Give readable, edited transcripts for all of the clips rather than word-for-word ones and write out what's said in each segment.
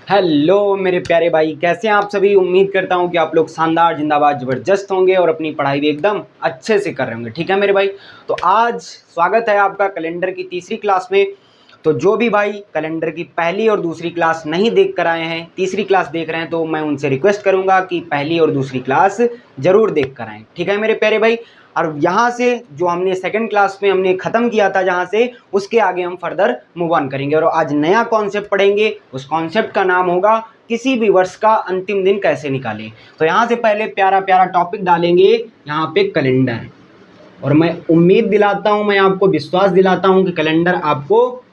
Hello मेरे प्यारे भाई, कैसे हैं आप सभी। उम्मीद करता हूं कि आप लोग शानदार, जिंदाबाद, ज़बरदस्त होंगे और अपनी पढ़ाई भी एकदम अच्छे से कर रहे होंगे। ठीक है मेरे भाई, तो आज स्वागत है आपका कैलेंडर की तीसरी क्लास में। तो जो भी भाई कैलेंडर की पहली और दूसरी क्लास नहीं देख कर आए हैं, तीसरी क्लास देख रहे हैं, तो मैं उनसे रिक्वेस्ट करूंगा कि पहली और दूसरी क्लास ज़रूर देख कर आएँ। ठीक है मेरे प्यारे भाई। और यहाँ से जो हमने सेकंड क्लास में हमने ख़त्म किया था, जहाँ से उसके आगे हम फर्दर मूव ऑन करेंगे और आज नया कॉन्सेप्ट पढ़ेंगे। उस कॉन्सेप्ट का नाम होगा किसी भी वर्ष का अंतिम दिन कैसे निकालें। तो यहाँ से पहले प्यारा प्यारा टॉपिक डालेंगे यहाँ पे कैलेंडर। और मैं उम्मीद दिलाता हूँ, मैं आपको विश्वास दिलाता हूँ कि कैलेंडर आपको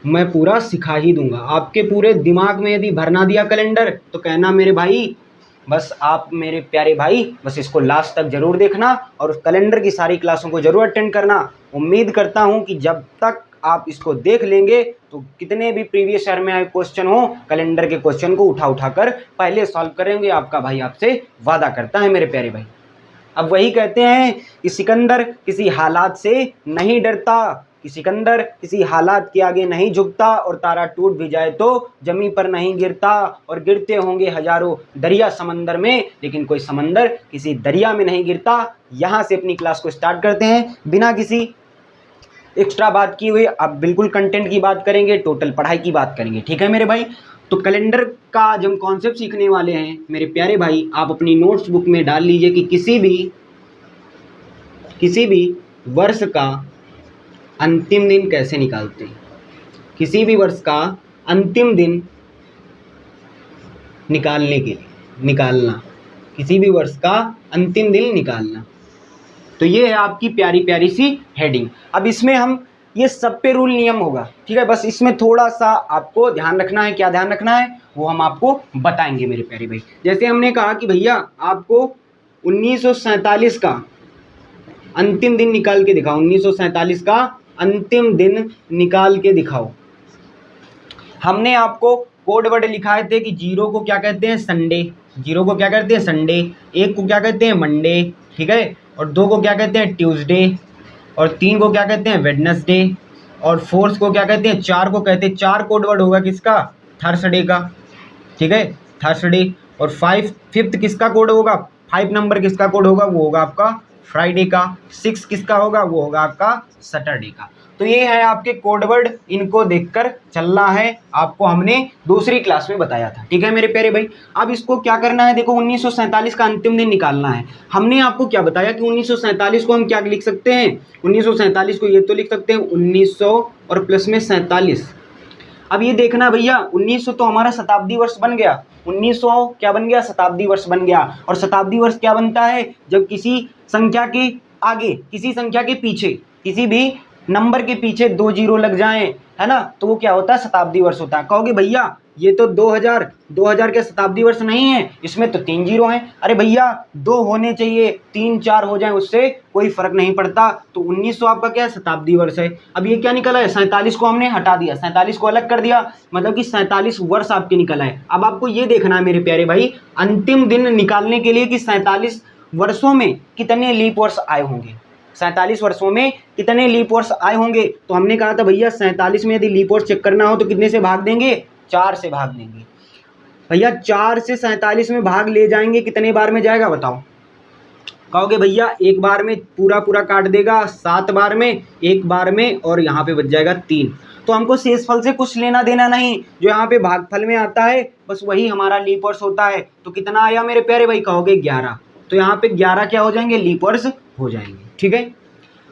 मैं पूरा सिखा ही दूंगा। आपके पूरे दिमाग में यदि भर ना दिया कैलेंडर तो कहना मेरे भाई, बस आप मेरे प्यारे भाई बस इसको लास्ट तक ज़रूर देखना और कैलेंडर की सारी क्लासों को ज़रूर अटेंड करना। उम्मीद करता हूं कि जब तक आप इसको देख लेंगे तो कितने भी प्रीवियस ईयर में आए क्वेश्चन हो, कैलेंडर के क्वेश्चन को उठा कर पहले सॉल्व करेंगे। आपका भाई आपसे वादा करता है मेरे प्यारे भाई। अब वही कहते हैं कि सिकंदर किसी हालात से नहीं डरता, कि सिकंदर किसी हालात के आगे नहीं झुकता, और तारा टूट भी जाए तो जमीन पर नहीं गिरता, और गिरते होंगे हजारों दरिया समंदर में, लेकिन कोई समंदर किसी दरिया में नहीं गिरता। यहाँ से अपनी क्लास को स्टार्ट करते हैं बिना किसी एक्स्ट्रा बात किए हुए। अब बिल्कुल कंटेंट की बात करेंगे, टोटल पढ़ाई की बात करेंगे। ठीक है मेरे भाई। तो कैलेंडर का आज हम कॉन्सेप्ट सीखने वाले हैं मेरे प्यारे भाई। आप अपनी नोट्स बुक में डाल लीजिए कि किसी भी वर्ष का अंतिम दिन कैसे निकालते हैं। किसी भी वर्ष का अंतिम दिन निकालने के लिए किसी भी वर्ष का अंतिम दिन निकालना। तो ये है आपकी प्यारी प्यारी सी हेडिंग। अब इसमें हम ये सब पे रूल नियम होगा, ठीक है। बस इसमें थोड़ा सा आपको ध्यान रखना है। क्या ध्यान रखना है वो हम आपको बताएंगे मेरे प्यारे भाई। जैसे हमने कहा कि भैया आपको 1947 का अंतिम दिन निकाल के दिखाओ। 1947 का अंतिम दिन निकाल के दिखाओ। हमने आपको कोड वर्ड लिखाए थे कि 0 को क्या कहते हैं, संडे। 0 को क्या कहते हैं, संडे। 1 को क्या कहते हैं, मंडे, ठीक है। और 2 को क्या कहते हैं, ट्यूसडे। और 3 को क्या कहते हैं, वेडनेसडे। और 4 को क्या कहते हैं, 4 को कहते हैं, 4 कोड वर्ड होगा किसका, थर्सडे का, ठीक है, थर्सडे। और 5th किसका कोड होगा, 5 नंबर किसका कोड होगा, वो होगा आपका फ्राइडे का। 6 किसका होगा, वो होगा आपका सैटरडे का। तो ये है आपके कोड वर्ड, इनको देखकर चलना है। आपको हमने दूसरी क्लास में बताया था, ठीक है मेरे प्यारे भाई। अब इसको क्या करना है, देखो 1947 का अंतिम दिन निकालना है। हमने आपको क्या बताया कि 1947 को हम क्या लिख सकते हैं, 1947 को ये तो लिख सकते हैं 1900 और प्लस में 47। अब ये देखना भैया, 1900 तो हमारा शताब्दी वर्ष बन गया। 1900 क्या बन गया, शताब्दी वर्ष बन गया। और शताब्दी वर्ष क्या बनता है, जब किसी संख्या के आगे, किसी संख्या के पीछे, किसी भी नंबर के पीछे 2 जीरो लग जाएं, है ना, तो वो क्या होता है, शताब्दी वर्ष होता है। कहोगे भैया ये तो 2000 के शताब्दी वर्ष नहीं है, इसमें तो 3 जीरो हैं। अरे भैया 2 होने चाहिए, 3 4 हो जाए उससे कोई फर्क नहीं पड़ता। तो 1900 आपका क्या है, शताब्दी वर्ष है। अब ये क्या निकला है, 47 को हमने हटा दिया, 47 को अलग कर दिया, मतलब कि 47 वर्ष आपके निकला है। अब आपको ये देखना है मेरे प्यारे भाई, अंतिम दिन निकालने के लिए कि 47 वर्षों में कितने लीप वर्ष आए होंगे। 47 वर्षों में कितने लीप वर्ष आए होंगे। तो हमने कहा था भैया 47 में यदि लीप वर्ष चेक करना हो तो कितने से भाग देंगे, 4 से भाग देंगे। भैया 4 से 47 में भाग ले जाएंगे, कितने बार में जाएगा बताओ। कहोगे भैया एक बार में पूरा काट देगा, 7 बार में, 1 बार में, और यहाँ पे बच जाएगा 3। तो हमको शेषफल से कुछ लेना देना नहीं, जो यहाँ पे भागफल में आता है बस वही हमारा लीप वर्ष होता है। तो कितना आया मेरे प्यारे भाई, कहोगे 11। तो यहाँ पे 11 क्या हो जाएंगे, लीप वर्ष हो जाएंगे, ठीक है।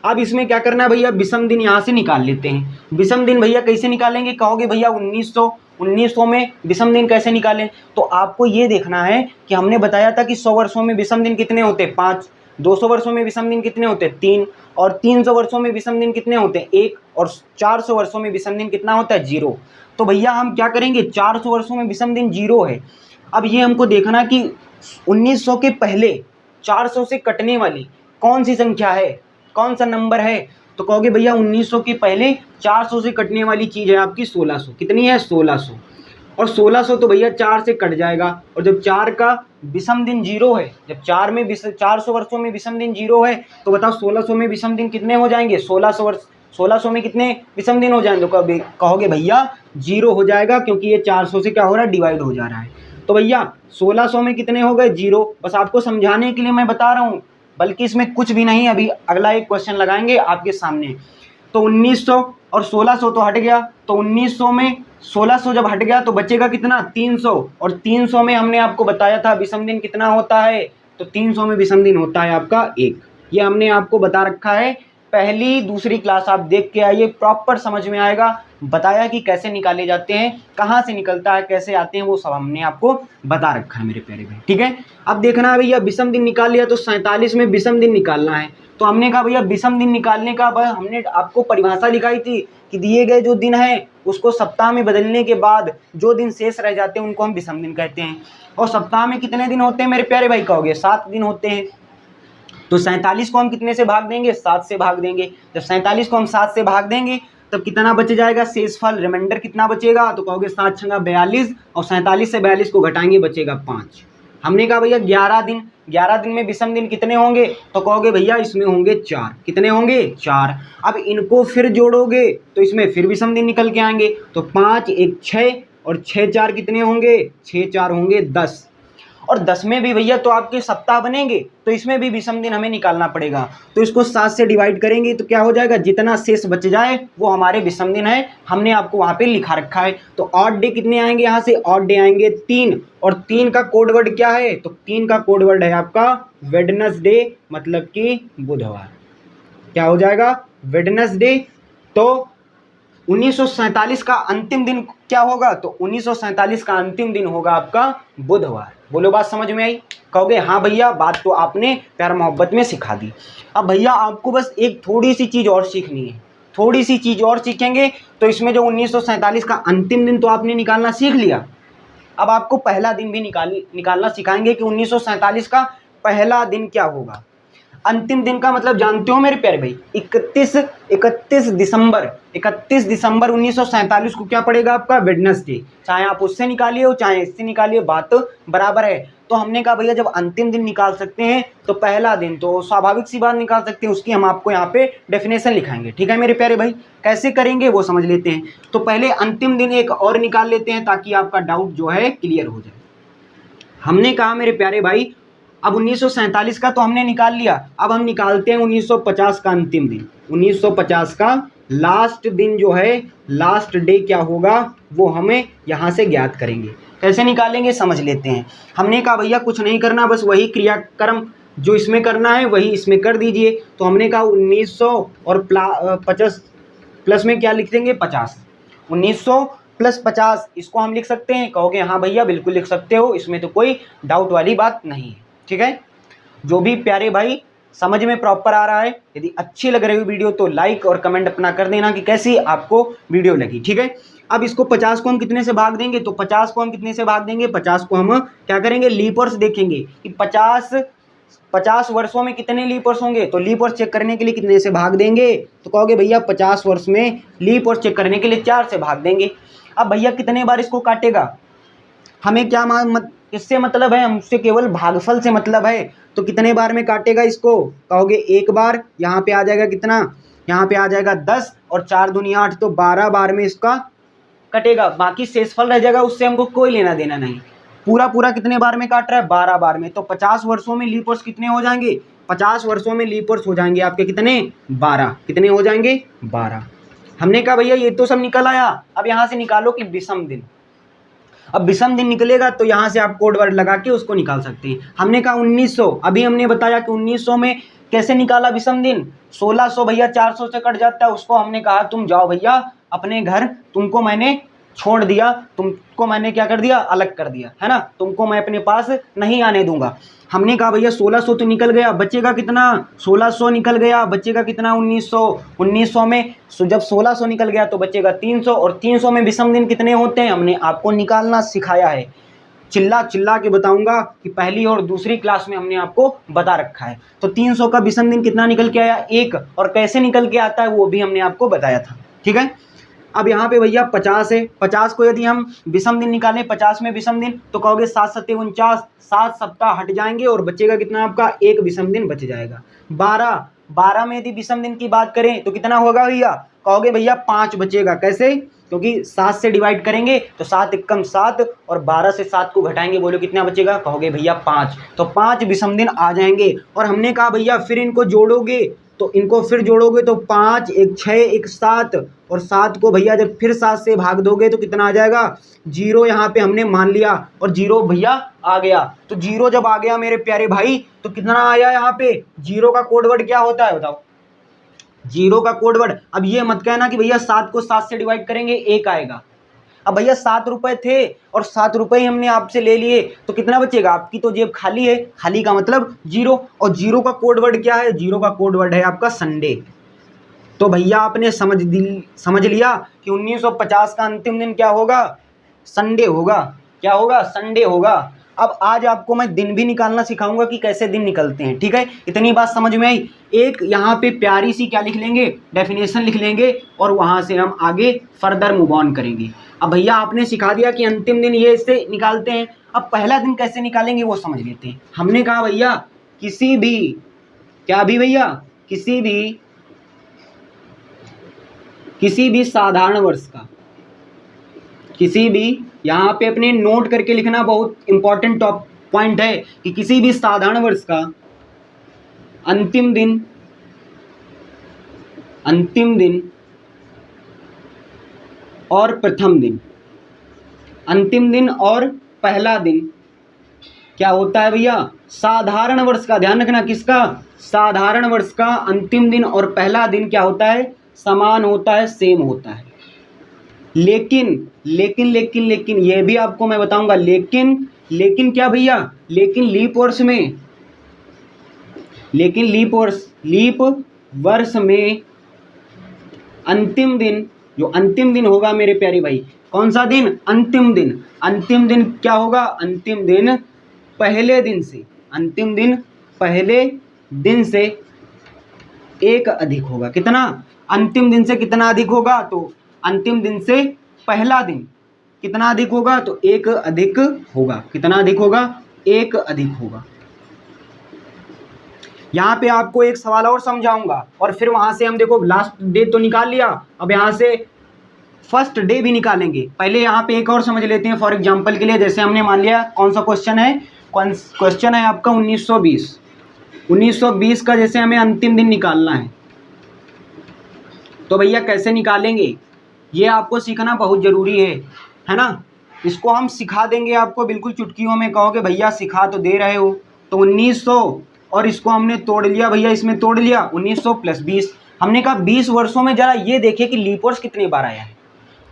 अब इसमें क्या करना है भैया, विषम दिन यहाँ से निकाल लेते हैं। विषम दिन भैया कैसे निकालेंगे, कहोगे भैया 1900 में विषम दिन कैसे निकालें। तो आपको ये देखना है कि हमने बताया था कि 100 वर्षों में विषम दिन कितने होते हैं, 5। 200 वर्षों में विषम दिन कितने होते हैं, 3। और 300 वर्षों में विषम दिन कितने होते हैं, 1। और 400 वर्षों में विषम दिन कितना होता है, 0। तो भैया हम क्या करेंगे, 400 वर्षों में विषम दिन 0 है। अब ये हमको देखना कि 1900 के पहले 400 से कटने वाली कौन सी संख्या है, कौन सा नंबर है। तो कहोगे भैया 1900 के पहले 400 से कटने वाली चीज़ है आपकी 1600। कितनी है, 1600। और 1600 तो भैया 4 से कट जाएगा। और जब 4 का विषम दिन 0 है, जब 400 वर्षों में विषम दिन 0 है, तो बताओ 1600 में विषम दिन कितने हो जाएंगे, 1600 1600 में कितने विषम दिन हो जाएंगे? तो कहोगे भैया 0 हो जाएगा, क्योंकि ये 400 से क्या हो रहा है, डिवाइड हो जा रहा है। तो भैया 1600 में कितने हो गए? 0। बस आपको समझाने के लिए मैं बता रहा हूँ, बल्कि इसमें कुछ भी नहीं। अभी अगला एक क्वेश्चन लगाएंगे आपके सामने। तो 1900 और 1600 तो हट गया, तो 1900 में 1600 जब हट गया तो बचेगा कितना? 300। और 300 में हमने आपको बताया था विषम दिन कितना होता है, तो 300 में विषम दिन होता है आपका 1। ये हमने आपको बता रखा है। पहली दूसरी क्लास आप देख के आइए, प्रॉपर समझ में आएगा। बताया कि कैसे निकाले जाते हैं, कहाँ से निकलता है, कैसे आते हैं, वो सब हमने आपको बता रखा है मेरे प्यारे भाई। ठीक है, अब देखना है भैया विषम दिन निकाल लिया तो 47 में विषम दिन निकालना है। तो हमने कहा भैया विषम दिन निकालने का हमने आपको परिभाषा लिखाई थी कि दिए गए जो दिन है उसको सप्ताह में बदलने के बाद जो दिन शेष रह जाते हैं उनको हम विषम दिन कहते हैं। और सप्ताह में कितने दिन होते हैं मेरे प्यारे भाई? कहोगे 7 दिन होते हैं। तो 47 को हम कितने से भाग देंगे? 7 से भाग देंगे। जब 47 को हम 7 से भाग देंगे तब कितना बच जाएगा? शेषफल, रिमाइंडर कितना बचेगा? तो कहोगे 7 छंगा 42, और 47 से 42 को घटाएंगे बचेगा 5। हमने कहा भैया 11 दिन, 11 दिन में विषम दिन कितने होंगे? तो कहोगे भैया इसमें होंगे 4। कितने होंगे? 4। अब इनको फिर जोड़ोगे तो इसमें फिर विषम दिन निकल के आएंगे। तो 5 1 6 और 6 4 कितने होंगे? 6 4 होंगे 10। और 10 में भी भैया तो आपके सप्ताह बनेंगे, तो इसमें भी विषम दिन हमें निकालना पड़ेगा। तो इसको 7 से डिवाइड करेंगे तो क्या हो जाएगा? जितना शेष बच जाए वो हमारे विषम दिन है। हमने आपको वहाँ पे लिखा रखा है। तो ऑड डे कितने आएंगे? यहाँ से ऑड डे आएंगे 3। और 3 का कोड वर्ड क्या है? तो 3 का कोड वर्ड है आपका वेडनेसडे, मतलब कि बुधवार। क्या हो जाएगा? वेडनेसडे। तो 1947 का अंतिम दिन क्या होगा? तो 1947 का अंतिम दिन होगा आपका बुधवार। बोलो बात समझ में आई? कहोगे हाँ भैया, बात तो आपने प्यार मोहब्बत में सिखा दी। अब भैया आपको बस एक थोड़ी सी चीज़ और सीखनी है, थोड़ी सी चीज़ और सीखेंगे तो इसमें जो 1947 का अंतिम दिन तो आपने निकालना सीख लिया। अब आपको पहला दिन भी निकालना सिखाएंगे कि 1947 का पहला दिन क्या होगा। अंतिम दिन का मतलब जानते हो मेरे प्यारे भाई? 31 दिसंबर 1947 को क्या पड़ेगा आपका? वेडनेसडे। चाहे आप उससे निकालिए हो चाहे इससे निकालिए, बात बराबर है। तो हमने कहा भैया जब अंतिम दिन निकाल सकते हैं तो पहला दिन तो स्वाभाविक सी बात निकाल सकते हैं, उसकी हम आपको यहाँ पे डेफिनेशन लिखाएंगे। ठीक है मेरे प्यारे भाई, कैसे करेंगे वो समझ लेते हैं। तो पहले अंतिम दिन एक और निकाल लेते हैं ताकि आपका डाउट जो है क्लियर हो जाए। हमने कहा मेरे प्यारे भाई अब 1947 का तो हमने निकाल लिया, अब हम निकालते हैं 1950 का अंतिम दिन। 1950 का लास्ट दिन जो है, लास्ट डे क्या होगा वो हमें यहाँ से ज्ञात करेंगे। कैसे निकालेंगे समझ लेते हैं। हमने कहा भैया कुछ नहीं करना, बस वही क्रियाक्रम जो इसमें करना है वही इसमें कर दीजिए। तो हमने कहा 1900 और 50 प्लस में क्या लिख देंगे? 50। 1900 प्लस 50 इसको हम लिख सकते हैं? कहोगे हाँ भैया बिल्कुल लिख सकते हो, इसमें तो कोई डाउट वाली बात नहीं है। ठीक है, जो भी प्यारे भाई समझ में प्रॉपर आ रहा है, यदि अच्छी लग रही है वीडियो तो लाइक और कमेंट अपना कर देना कि कैसी आपको वीडियो लगी। ठीक है, अब इसको 50 को हम कितने से भाग देंगे? तो 50 को हम कितने से भाग देंगे? 50 को हम क्या करेंगे? लीप वर्ष देखेंगे कि 50 वर्षों में कितने लीप वर्ष होंगे। तो लीप वर्ष चेक करने के लिए कितने से भाग देंगे? तो कहोगे भैया 50 वर्ष में लीप वर्ष चेक करने के लिए 4 से भाग देंगे। अब भैया कितने बार इसको काटेगा? हमें क्या इससे मतलब है, हमसे केवल भागफल से मतलब है। तो कितने बार में काटेगा इसको? कहोगे एक बार। यहाँ पे आ जाएगा कितना? यहाँ पे आ जाएगा 10 और 4 दूनी 8, तो 12 बार में इसका कटेगा। बाकी शेषफल रह जाएगा, उससे हमको कोई लेना देना नहीं। पूरा कितने बार में काट रहा है? 12 बार में। तो 50 वर्षों में लीप वर्ष कितने हो जाएंगे? 50 वर्षों में लीप वर्ष हो जाएंगे आपके कितने? 12। कितने हो जाएंगे? 12। हमने कहा भैया ये तो सब निकल आया, अब यहाँ से निकालो कि विषम दिन। अब विषम दिन निकलेगा तो यहाँ से आप कोड वर्ड लगा के उसको निकाल सकते हैं। हमने कहा 1900, अभी हमने बताया कि 1900 में कैसे निकाला विषम दिन? 1600 भैया 400 से कट जाता है, उसको हमने कहा तुम जाओ भैया अपने घर, तुमको मैंने छोड़ दिया, तुमको मैंने क्या कर दिया? अलग कर दिया, है ना, तुमको मैं अपने पास नहीं आने दूंगा। हमने कहा भैया 1600 तो निकल गया, बचेगा कितना? 1600 निकल गया, बचेगा कितना? 1900। 1900 में जब 1600 निकल गया तो बचेगा 300, और 300 में विषम दिन कितने होते हैं हमने आपको निकालना सिखाया है। चिल्ला के बताऊंगा कि पहली और दूसरी क्लास में हमने आपको बता रखा है। तो 300 का विषम दिन कितना निकल के आया? 1। और कैसे निकल के आता है वो भी हमने आपको बताया था। ठीक है, अब यहाँ पे भैया 50 है, 50 को यदि हम विषम दिन निकालें 50 में विषम दिन तो कहोगे 7 7 49, 7 सप्ताह हट जाएंगे और बचेगा कितना आपका? 1 विषम दिन बच जाएगा। 12 12 में यदि विषम दिन की बात करें तो कितना होगा भैया, कहोगे भैया 5 बचेगा। कैसे, क्योंकि 7 से डिवाइड करेंगे तो 7 एकम 7 और 12 से 7 को घटाएंगे, बोलो कितना बचेगा, कहोगे भैया 5। तो 5 विषम दिन आ जाएंगे। और हमने कहा भैया फिर इनको जोड़ोगे तो इनको फिर जोड़ोगे तो 5 एक 6 एक 7 और 7 को भैया जब फिर 7 से भाग दोगे तो कितना आ जाएगा, 0 यहाँ पे हमने मान लिया और 0 भैया आ गया। तो 0 जब आ गया मेरे प्यारे भाई तो कितना आया यहाँ पे, 0 का कोड वर्ड क्या होता है बताओ, 0 का कोड वर्ड। अब ये मत कहना कि भैया 7 को 7 से डिवाइड करेंगे 1 आएगा। अब भैया 7 रुपए थे और 7 रुपए ही हमने आपसे ले लिए तो कितना बचेगा, आपकी तो जेब खाली है, खाली का मतलब 0। और 0 का कोड वर्ड क्या है, 0 का कोड वर्ड है आपका संडे। तो भैया आपने समझ लिया कि 1950 का अंतिम दिन क्या होगा, संडे होगा। क्या होगा, संडे होगा। अब आज आपको मैं दिन भी निकालना सिखाऊंगा कि कैसे दिन निकलते हैं, ठीक है। इतनी बात समझ में आई। एक यहाँ पे प्यारी सी क्या लिख लेंगे, डेफिनेशन लिख लेंगे और वहाँ से हम आगे फर्दर मूव ऑन करेंगे। अब भैया आपने सिखा दिया कि अंतिम दिन ये इससे निकालते हैं। अब पहला दिन कैसे निकालेंगे वो समझ लेते हैं। हमने कहा भैया किसी भी, क्या भी भैया, किसी भी साधारण वर्ष का, किसी भी, यहाँ पे अपने नोट करके लिखना, बहुत इंपॉर्टेंट टॉप पॉइंट है कि किसी भी साधारण वर्ष का अंतिम दिन और प्रथम दिन, अंतिम दिन और पहला दिन क्या होता है भैया, साधारण वर्ष का। ध्यान रखना किसका, साधारण वर्ष का अंतिम दिन और पहला दिन क्या होता है, समान होता है, सेम होता है। लेकिन ये भी आपको मैं बताऊंगा, लेकिन क्या भैया, लेकिन लीप वर्ष में अंतिम दिन, जो अंतिम दिन होगा मेरे प्यारे भाई, कौन सा दिन, अंतिम दिन क्या होगा, अंतिम दिन पहले दिन से एक अधिक होगा। कितना, अंतिम दिन से कितना अधिक होगा, तो अंतिम दिन से पहला दिन कितना अधिक होगा, तो एक अधिक होगा। कितना अधिक होगा, एक अधिक होगा। यहाँ पे आपको एक सवाल और समझाऊंगा और फिर वहां से हम देखो लास्ट डे तो निकाल लिया, अब यहाँ से फर्स्ट डे भी निकालेंगे। पहले यहाँ पे एक और समझ लेते हैं फॉर एग्जांपल के लिए। जैसे हमने मान लिया, कौन सा क्वेश्चन है, क्वेश्चन है आपका 1920 का, जैसे हमें अंतिम दिन निकालना है तो भैया कैसे निकालेंगे, ये आपको सीखना बहुत ज़रूरी है ना। इसको हम सिखा देंगे आपको बिल्कुल चुटकियों में। कहोगे भैया सिखा तो दे रहे हो, तो 1900 और इसको हमने तोड़ लिया भैया, इसमें तोड़ लिया 1900 + 20। हमने कहा 20 वर्षों में जरा ये देखिए कि लीप वर्ष कितने बार आया है।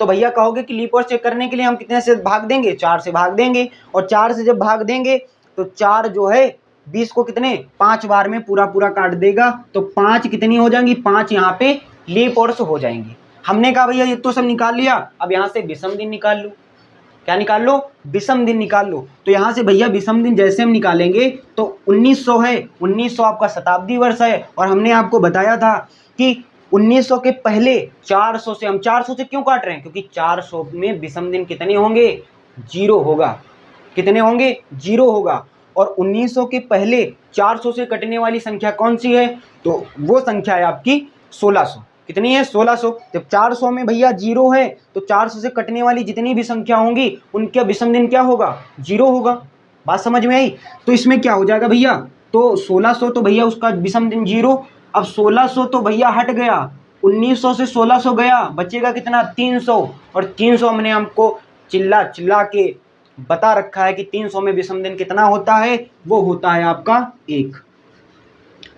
तो भैया कहोगे कि लीप वर्ष चेक करने के लिए हम कितने से भाग देंगे, 4 से भाग देंगे। और 4 से जब भाग देंगे तो 4 जो है 20 को कितने 5 बार में पूरा काट देगा, तो 5 कितनी हो जाएंगी, 5 यहाँ पे लीप वर्ष हो जाएंगे। हमने कहा भैया ये तो सब निकाल लिया, अब यहाँ से विषम दिन निकाल लो। क्या निकाल लो, विषम दिन निकाल लो। तो यहाँ से भैया विषम दिन जैसे हम निकालेंगे तो 1900 है, 1900 आपका शताब्दी वर्ष है। और हमने आपको बताया था कि 1900 के पहले 400 से, हम 400 से क्यों काट रहे हैं, क्योंकि 400 में विषम दिन कितने होंगे, 0 होगा। कितने होंगे, 0 होगा। और 1900 के पहले 400 से कटने वाली संख्या कौन सी है, तो वो संख्या है आपकी 1600। कितनी है, 1600। जब 400 में भैया 0 है तो 400 से कटने वाली जितनी भी संख्या होंगी उनका विषम दिन क्या होगा, 0 होगा। बात समझ में आई। तो इसमें क्या हो जाएगा भैया, तो 1600 तो भैया उसका विषम दिन 0। अब 1600 तो भैया हट गया, 1900 से 1600 गया, बचेगा कितना, 300। और 300 हमने हमको चिल्ला के बता रखा है कि 300 में विषम दिन कितना होता है, वो होता है आपका 1।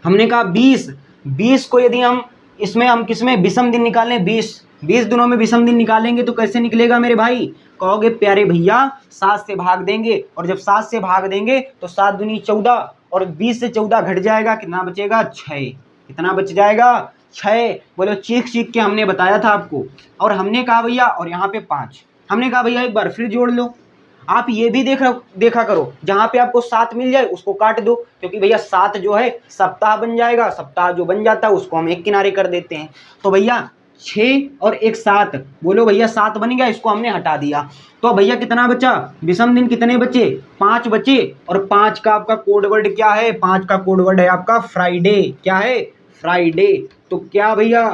हमने कहा 20 को यदि हम इसमें हम किसमें विषम दिन निकालें, 20 दिनों में विषम दिन निकालेंगे तो कैसे निकलेगा मेरे भाई, कहोगे प्यारे भैया 7 से भाग देंगे। और जब 7 से भाग देंगे तो 7 दूनी 14 और 20 से 14 घट जाएगा, कितना बचेगा, 6। कितना बच जाएगा, 6। बोलो चीख के हमने बताया था आपको। और हमने कहा भैया, और यहाँ पे 5, हमने कहा भैया एक बार फिर जोड़ लो। आप ये भी देखा करो, जहाँ पे आपको 7 मिल जाए उसको काट दो, क्योंकि भैया 7 जो है सप्ताह बन जाएगा, सप्ताह जो बन जाता है उसको हम एक किनारे कर देते हैं। तो भैया 6 और 1 7, बोलो भैया 7 बन गया, इसको हमने हटा दिया। तो भैया कितना बचा, विषम दिन कितने बचे, 5 बचे। और 5 का आपका कोड वर्ड क्या है, 5 का कोड वर्ड है आपका फ्राइडे। क्या है, फ्राइडे। तो क्या भैया,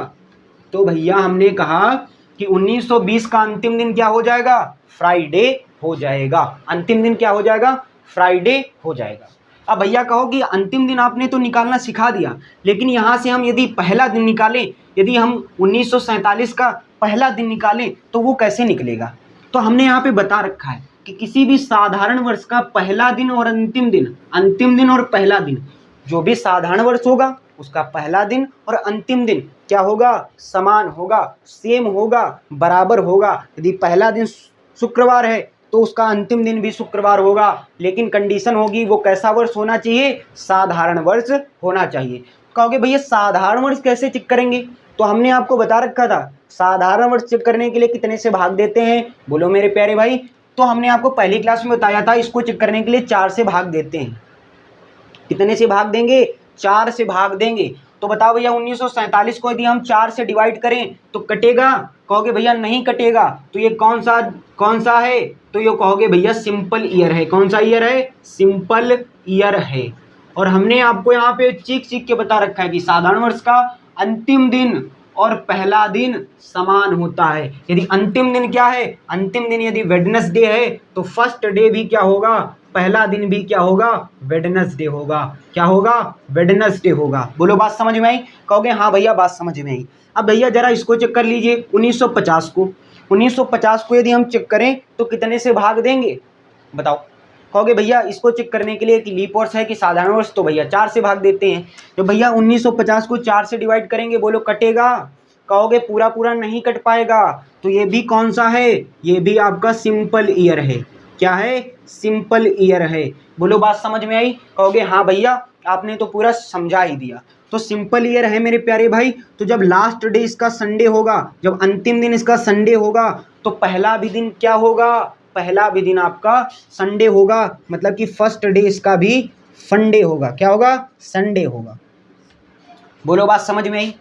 तो भैया हमने कहा कि 1920 का अंतिम दिन क्या हो जाएगा, फ्राइडे हो जाएगा। अंतिम दिन क्या हो जाएगा, फ्राइडे हो जाएगा। अब भैया कहो कि अंतिम दिन आपने तो निकालना सिखा दिया, लेकिन यहाँ से हम यदि पहला दिन निकालें, यदि हम 1947 का पहला दिन निकालें तो वो कैसे निकलेगा। तो हमने यहाँ पे बता रखा है कि किसी भी साधारण वर्ष का पहला दिन और अंतिम दिन और पहला दिन, जो भी साधारण वर्ष होगा उसका पहला दिन और अंतिम दिन क्या होगा, समान होगा, सेम होगा, बराबर होगा। यदि पहला दिन शुक्रवार है तो उसका अंतिम दिन भी शुक्रवार होगा, लेकिन कंडीशन होगी वो कैसा वर्ष होना चाहिए, साधारण वर्ष होना चाहिए। कहोगे भैया साधारण वर्ष कैसे चेक करेंगे, तो हमने आपको बता रखा था साधारण वर्ष चेक करने के लिए कितने से भाग देते हैं, बोलो मेरे प्यारे भाई। तो हमने आपको पहली क्लास में बताया था इसको चेक करने के लिए 4 से भाग देते हैं। कितने से भाग देंगे, 4 से भाग देंगे। तो बताओ भैया 1947 को यदि हम 4 से डिवाइड करें तो कटेगा, कहोगे भैया नहीं कटेगा। तो ये कौन सा है, तो ये कहोगे भैया सिंपल ईयर है। कौन सा ईयर है, सिंपल ईयर है। और हमने आपको यहाँ पे चीख के बता रखा है कि साधारण वर्ष का अंतिम दिन और पहला दिन समान होता है। यदि अंतिम दिन क्या है, अंतिम दिन यदि वेडनेसडे है तो फर्स्ट डे भी क्या होगा, पहला दिन भी क्या होगा, वेडनेसडे होगा। क्या होगा, वेडनेसडे होगा। बोलो बात समझ में आई, कहोगे हाँ भैया बात समझ में आई। अब भैया जरा इसको चेक कर लीजिए 1950 को। 1950 को यदि हम चेक करें तो कितने से भाग देंगे, बताओ। कहोगे भैया इसको चेक करने के लिए कि लीप वर्ष है कि साधारण वर्ष, तो भैया 4 से भाग देते हैं। तो भैया 1950 को 4 से डिवाइड करेंगे, बोलो कटेगा, कहोगे पूरा नहीं कट पाएगा। तो ये भी कौन सा है, ये भी आपका सिंपल ईयर है। क्या है, सिंपल ईयर है। बोलो बात समझ में आई, कहोगे हाँ भैया आपने तो पूरा समझा ही दिया। तो सिंपल ईयर है मेरे प्यारे भाई। तो जब लास्ट डे इसका संडे होगा, जब अंतिम दिन इसका संडे होगा, तो पहला भी दिन क्या होगा, पहला भी दिन आपका संडे होगा। मतलब कि फर्स्ट डे इसका भी फंडे होगा। क्या होगा, संडे होगा। बोलो बात समझ में आई।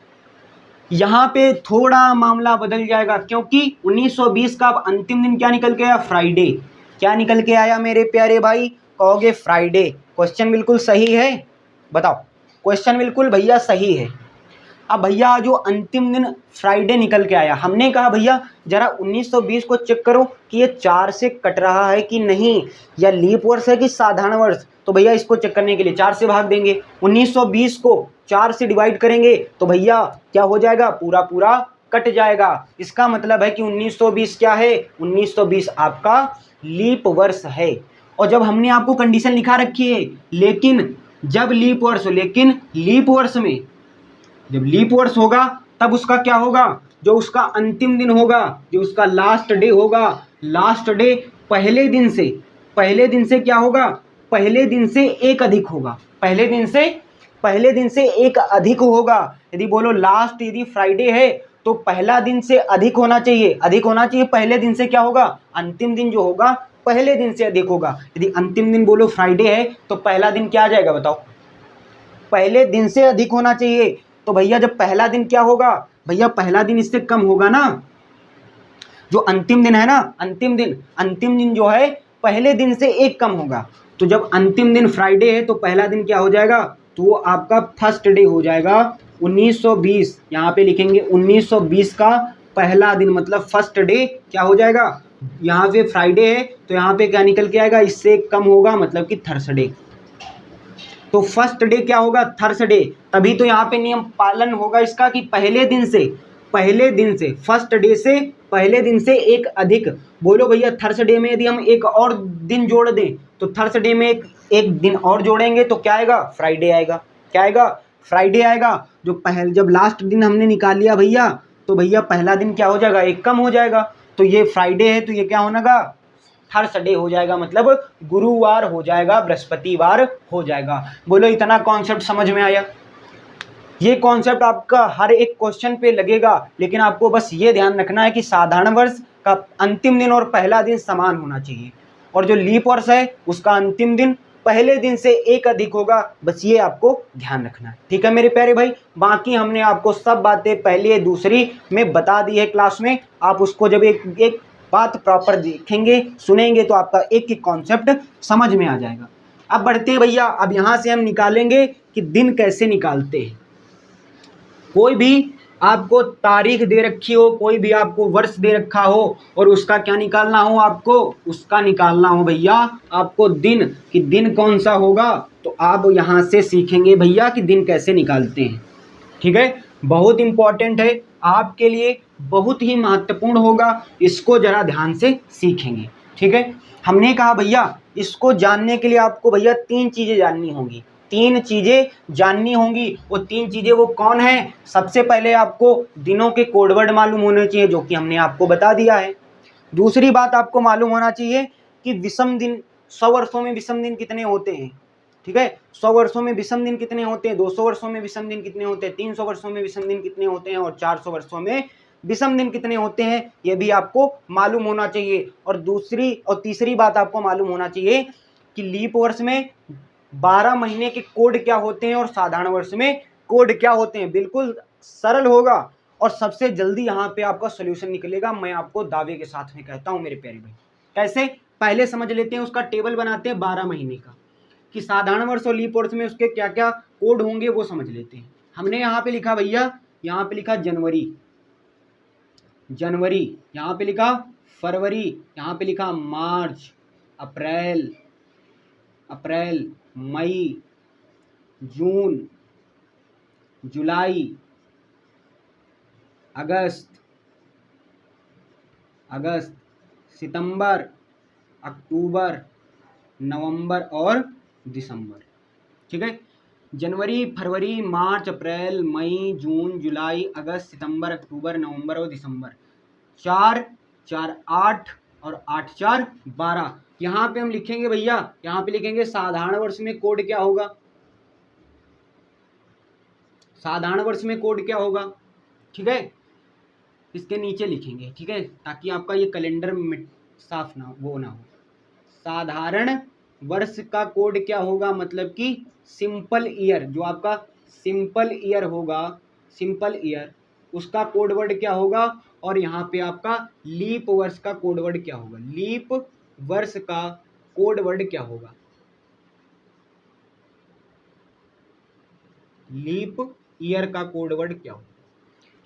यहाँ पे थोड़ा मामला बदल जाएगा, क्योंकि 1920 का अब अंतिम दिन क्या निकल के आया, फ्राइडे। क्या निकल के आया मेरे प्यारे भाई, कहोगे फ्राइडे। क्वेश्चन बिल्कुल सही है, बताओ, क्वेश्चन बिल्कुल भैया सही है। अब भैया जो अंतिम दिन फ्राइडे निकल के आया, हमने कहा भैया जरा 1920 को चेक करो कि ये 4 से कट रहा है कि नहीं, या लीप वर्ष है कि साधारण वर्ष। तो भैया इसको चेक करने के लिए 4 से भाग देंगे। 1920 को 4 से डिवाइड करेंगे तो भैया क्या हो जाएगा, पूरा कट जाएगा। इसका मतलब है कि 1920 क्या है, 1920 आपका लीप वर्ष है। और जब हमने आपको कंडीशन लिखा रखी है, लेकिन जब लीप वर्ष हो, लेकिन लीप वर्ष में जब लीप वर्ष होगा तब उसका क्या होगा, जो उसका अंतिम दिन होगा, जो उसका लास्ट डे होगा, लास्ट डे पहले दिन से क्या होगा, पहले दिन से एक अधिक होगा। पहले दिन से एक अधिक होगा। यदि बोलो लास्ट यदि फ्राइडे है तो पहला दिन से अधिक होना चाहिए। पहले दिन से क्या होगा, अंतिम दिन जो होगा पहले दिन से अधिक होगा। यदि अंतिम दिन बोलो फ्राइडे है तो पहला दिन क्या आ जाएगा, बताओ, पहले दिन से अधिक होना चाहिए। तो भैया जब पहला दिन क्या होगा, भैया पहला दिन इससे कम होगा ना। जो अंतिम दिन है ना, अंतिम दिन जो है पहले दिन से एक कम होगा। तो जब अंतिम दिन फ्राइडे है तो पहला दिन क्या हो जाएगा, तो वो आपका फर्स्ट डे हो जाएगा। 1920 यहाँ पे लिखेंगे, 1920 का पहला दिन मतलब फर्स्ट डे क्या हो जाएगा। यहाँ पे फ्राइडे है तो यहाँ पे क्या निकल के आएगा, इससे कम होगा मतलब कि थर्सडे। तो फर्स्ट डे क्या होगा, थर्सडे। तभी तो यहाँ पे नियम पालन होगा इसका कि पहले दिन से फर्स्ट डे से पहले दिन से एक अधिक। बोलो भैया थर्सडे में यदि हम एक और दिन जोड़ दें तो थर्सडे में एक दिन और जोड़ेंगे तो क्या आएगा, फ्राइडे आएगा। क्या आएगा, फ्राइडे आएगा। जब लास्ट दिन हमने निकाल लिया भैया, तो भैया पहला दिन क्या हो जाएगा, एक कम हो जाएगा। तो ये फ्राइडे है तो ये क्या होगा, थर्सडे हो जाएगा, मतलब गुरुवार हो जाएगा, बृहस्पतिवार हो जाएगा। बोलो इतना कॉन्सेप्ट समझ में आया। ये कॉन्सेप्ट आपका हर एक क्वेश्चन पे लगेगा, लेकिन आपको बस ये ध्यान रखना है कि साधारण वर्ष का अंतिम दिन और पहला दिन समान होना चाहिए, और जो लीप वर्ष है उसका अंतिम दिन पहले दिन से एक अधिक होगा। बस ये आपको ध्यान रखना है, ठीक है मेरे प्यारे भाई। बाकी हमने आपको सब बातें पहली दूसरी में बता दी है क्लास में। आप उसको जब एक बात प्रॉपर देखेंगे सुनेंगे तो आपका एक एक कॉन्सेप्ट समझ में आ जाएगा। अब बढ़ते हैं भैया, अब यहाँ से हम निकालेंगे कि दिन कैसे निकालते हैं। कोई भी आपको तारीख दे रखी हो, कोई भी आपको वर्ष दे रखा हो और उसका क्या निकालना हो, आपको उसका निकालना हो भैया आपको दिन, कि दिन कौन सा होगा, तो आप यहाँ से सीखेंगे भैया कि दिन कैसे निकालते हैं। ठीक है, बहुत इंपॉर्टेंट है आपके लिए, बहुत ही महत्वपूर्ण होगा, इसको जरा ध्यान से सीखेंगे। ठीक है, हमने कहा भैया इसको जानने के लिए आपको भैया 3 चीजें जाननी होंगी, 3 चीजें जाननी होंगी। वो 3 चीजें वो कौन है? सबसे पहले आपको दिनों के कोडवर्ड मालूम होने चाहिए, जो कि हमने आपको बता दिया है। दूसरी बात आपको मालूम होना चाहिए कि विषम दिन, 100 वर्षों में विषम दिन कितने होते हैं। ठीक है, 100 वर्षों में विषम दिन कितने होते हैं, 200 वर्षों में विषम दिन कितने होते हैं, 300 वर्षों में विषम दिन कितने होते हैं और 400 वर्षों में विषम दिन कितने होते हैं, ये भी आपको मालूम होना चाहिए। और दूसरी और तीसरी बात आपको मालूम होना चाहिए कि लीप वर्ष में 12 महीने के कोड क्या होते हैं और साधारण वर्ष में कोड क्या होते हैं। बिल्कुल सरल होगा और सबसे जल्दी यहाँ पे आपका सोल्यूशन निकलेगा, मैं आपको दावे के साथ में कहता हूँ मेरे प्यारे भाई। कैसे, पहले समझ लेते हैं, उसका टेबल बनाते हैं 12 महीने का, कि साधारण वर्ष और लीप वर्ष में उसके क्या क्या कोड होंगे वो समझ लेते हैं। हमने यहाँ पे लिखा भैया, यहाँ पे लिखा जनवरी, जनवरी, यहाँ पे लिखा फरवरी, यहाँ पे लिखा मार्च, अप्रैल, अप्रैल, मई, जून, जुलाई, अगस्त, अगस्त, सितंबर, अक्टूबर, नवंबर और दिसंबर। ठीक है, जनवरी, फरवरी, मार्च, अप्रैल, मई, जून, जुलाई, अगस्त, सितंबर, अक्टूबर, नवंबर और दिसंबर। 4 4 8 और 8 4 12। यहाँ पे हम लिखेंगे भैया, यहाँ पे लिखेंगे साधारण वर्ष में कोड क्या होगा, साधारण वर्ष में कोड क्या होगा। ठीक है, इसके नीचे लिखेंगे, ठीक है, ताकि आपका ये कैलेंडर साफ ना वो ना हो। साधारण वर्ष का कोड क्या होगा, मतलब कि सिंपल ईयर, जो आपका सिंपल ईयर होगा, सिंपल ईयर, उसका कोड वर्ड क्या होगा। और यहाँ पे आपका लीप वर्ष का कोड वर्ड क्या होगा, लीप वर्ष का कोड वर्ड क्या होगा, लीप ईयर का कोड वर्ड क्या होगा।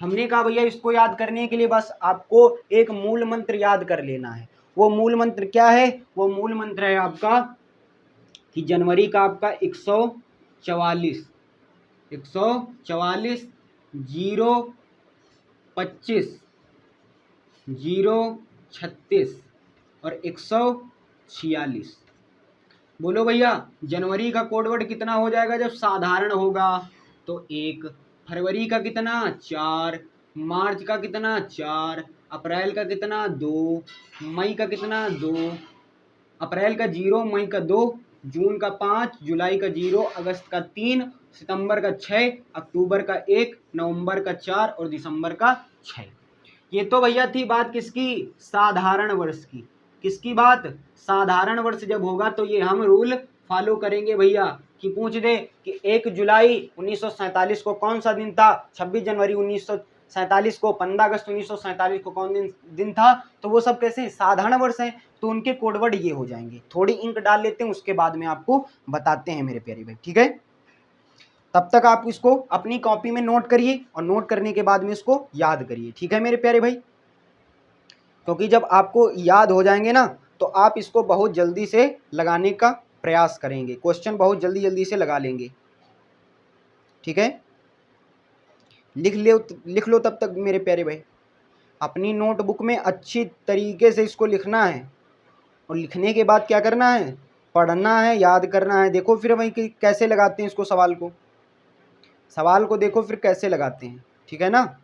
हमने कहा भैया इसको याद करने के लिए बस आपको एक मूल मंत्र याद कर लेना है। वो मूल मंत्र क्या है, वो मूल मंत्र है आपका कि जनवरी का आपका 144, 144, 025, 036 और 146। बोलो भैया जनवरी का कोडवर्ड कितना हो जाएगा जब साधारण होगा, तो 1, फरवरी का कितना 4, मार्च का कितना 4, अप्रैल का कितना 2, मई का कितना 2, अप्रैल का 0, मई का 2, जून का 5, जुलाई का 0, अगस्त का 3, सितंबर का 6, अक्टूबर का 1, नवंबर का 4 और दिसंबर का 6। ये तो भैया थी बात किसकी, साधारण वर्ष की। किसकी बात, साधारण वर्ष जब होगा तो ये हम रूल फॉलो करेंगे भैया, कि पूछ दे कि 1 जुलाई 1947 को कौन सा दिन था, 26 जनवरी 1947 को, 15 अगस्त 1947 को कौन दिन था, तो वो सब कैसे साधारण वर्ष हैं, तो उनके कोडवर्ड ये हो जाएंगे। थोड़ी इंक डाल लेते हैं, उसके बाद में आपको बताते हैं मेरे प्यारे भाई। ठीक है, तब तक आप इसको अपनी कॉपी में नोट करिए और नोट करने के बाद में इसको याद करिए। ठीक है मेरे प्यारे भाई, क्योंकि जब आपको याद हो जाएंगे ना तो आप इसको बहुत जल्दी से लगाने का प्रयास करेंगे, क्वेश्चन बहुत जल्दी जल्दी से लगा लेंगे। ठीक है, लिख लो तब तक मेरे प्यारे भाई। अपनी नोटबुक में अच्छी तरीके से इसको लिखना है और लिखने के बाद क्या करना है, पढ़ना है, याद करना है। देखो फिर भाई कैसे लगाते हैं इसको, सवाल को देखो फिर कैसे लगाते हैं। ठीक है ना,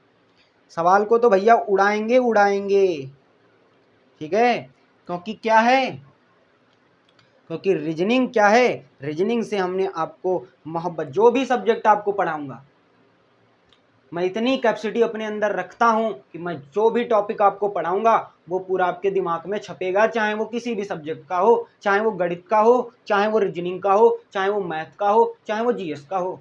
सवाल को तो भैया उड़ाएंगे उड़ाएंगे। ठीक है, क्योंकि क्या है, क्योंकि रीजनिंग क्या है, रीजनिंग से हमने आपको मोहब्बत, जो भी सब्जेक्ट आपको पढ़ाऊंगा मैं इतनी कैपेसिटी अपने अंदर रखता हूं कि मैं जो भी टॉपिक आपको पढ़ाऊंगा वो पूरा आपके दिमाग में छपेगा, चाहे वो किसी भी सब्जेक्ट का हो, चाहे वो गणित का हो, चाहे वो रीजनिंग का हो, चाहे वो मैथ का हो, चाहे वो जीएस का हो।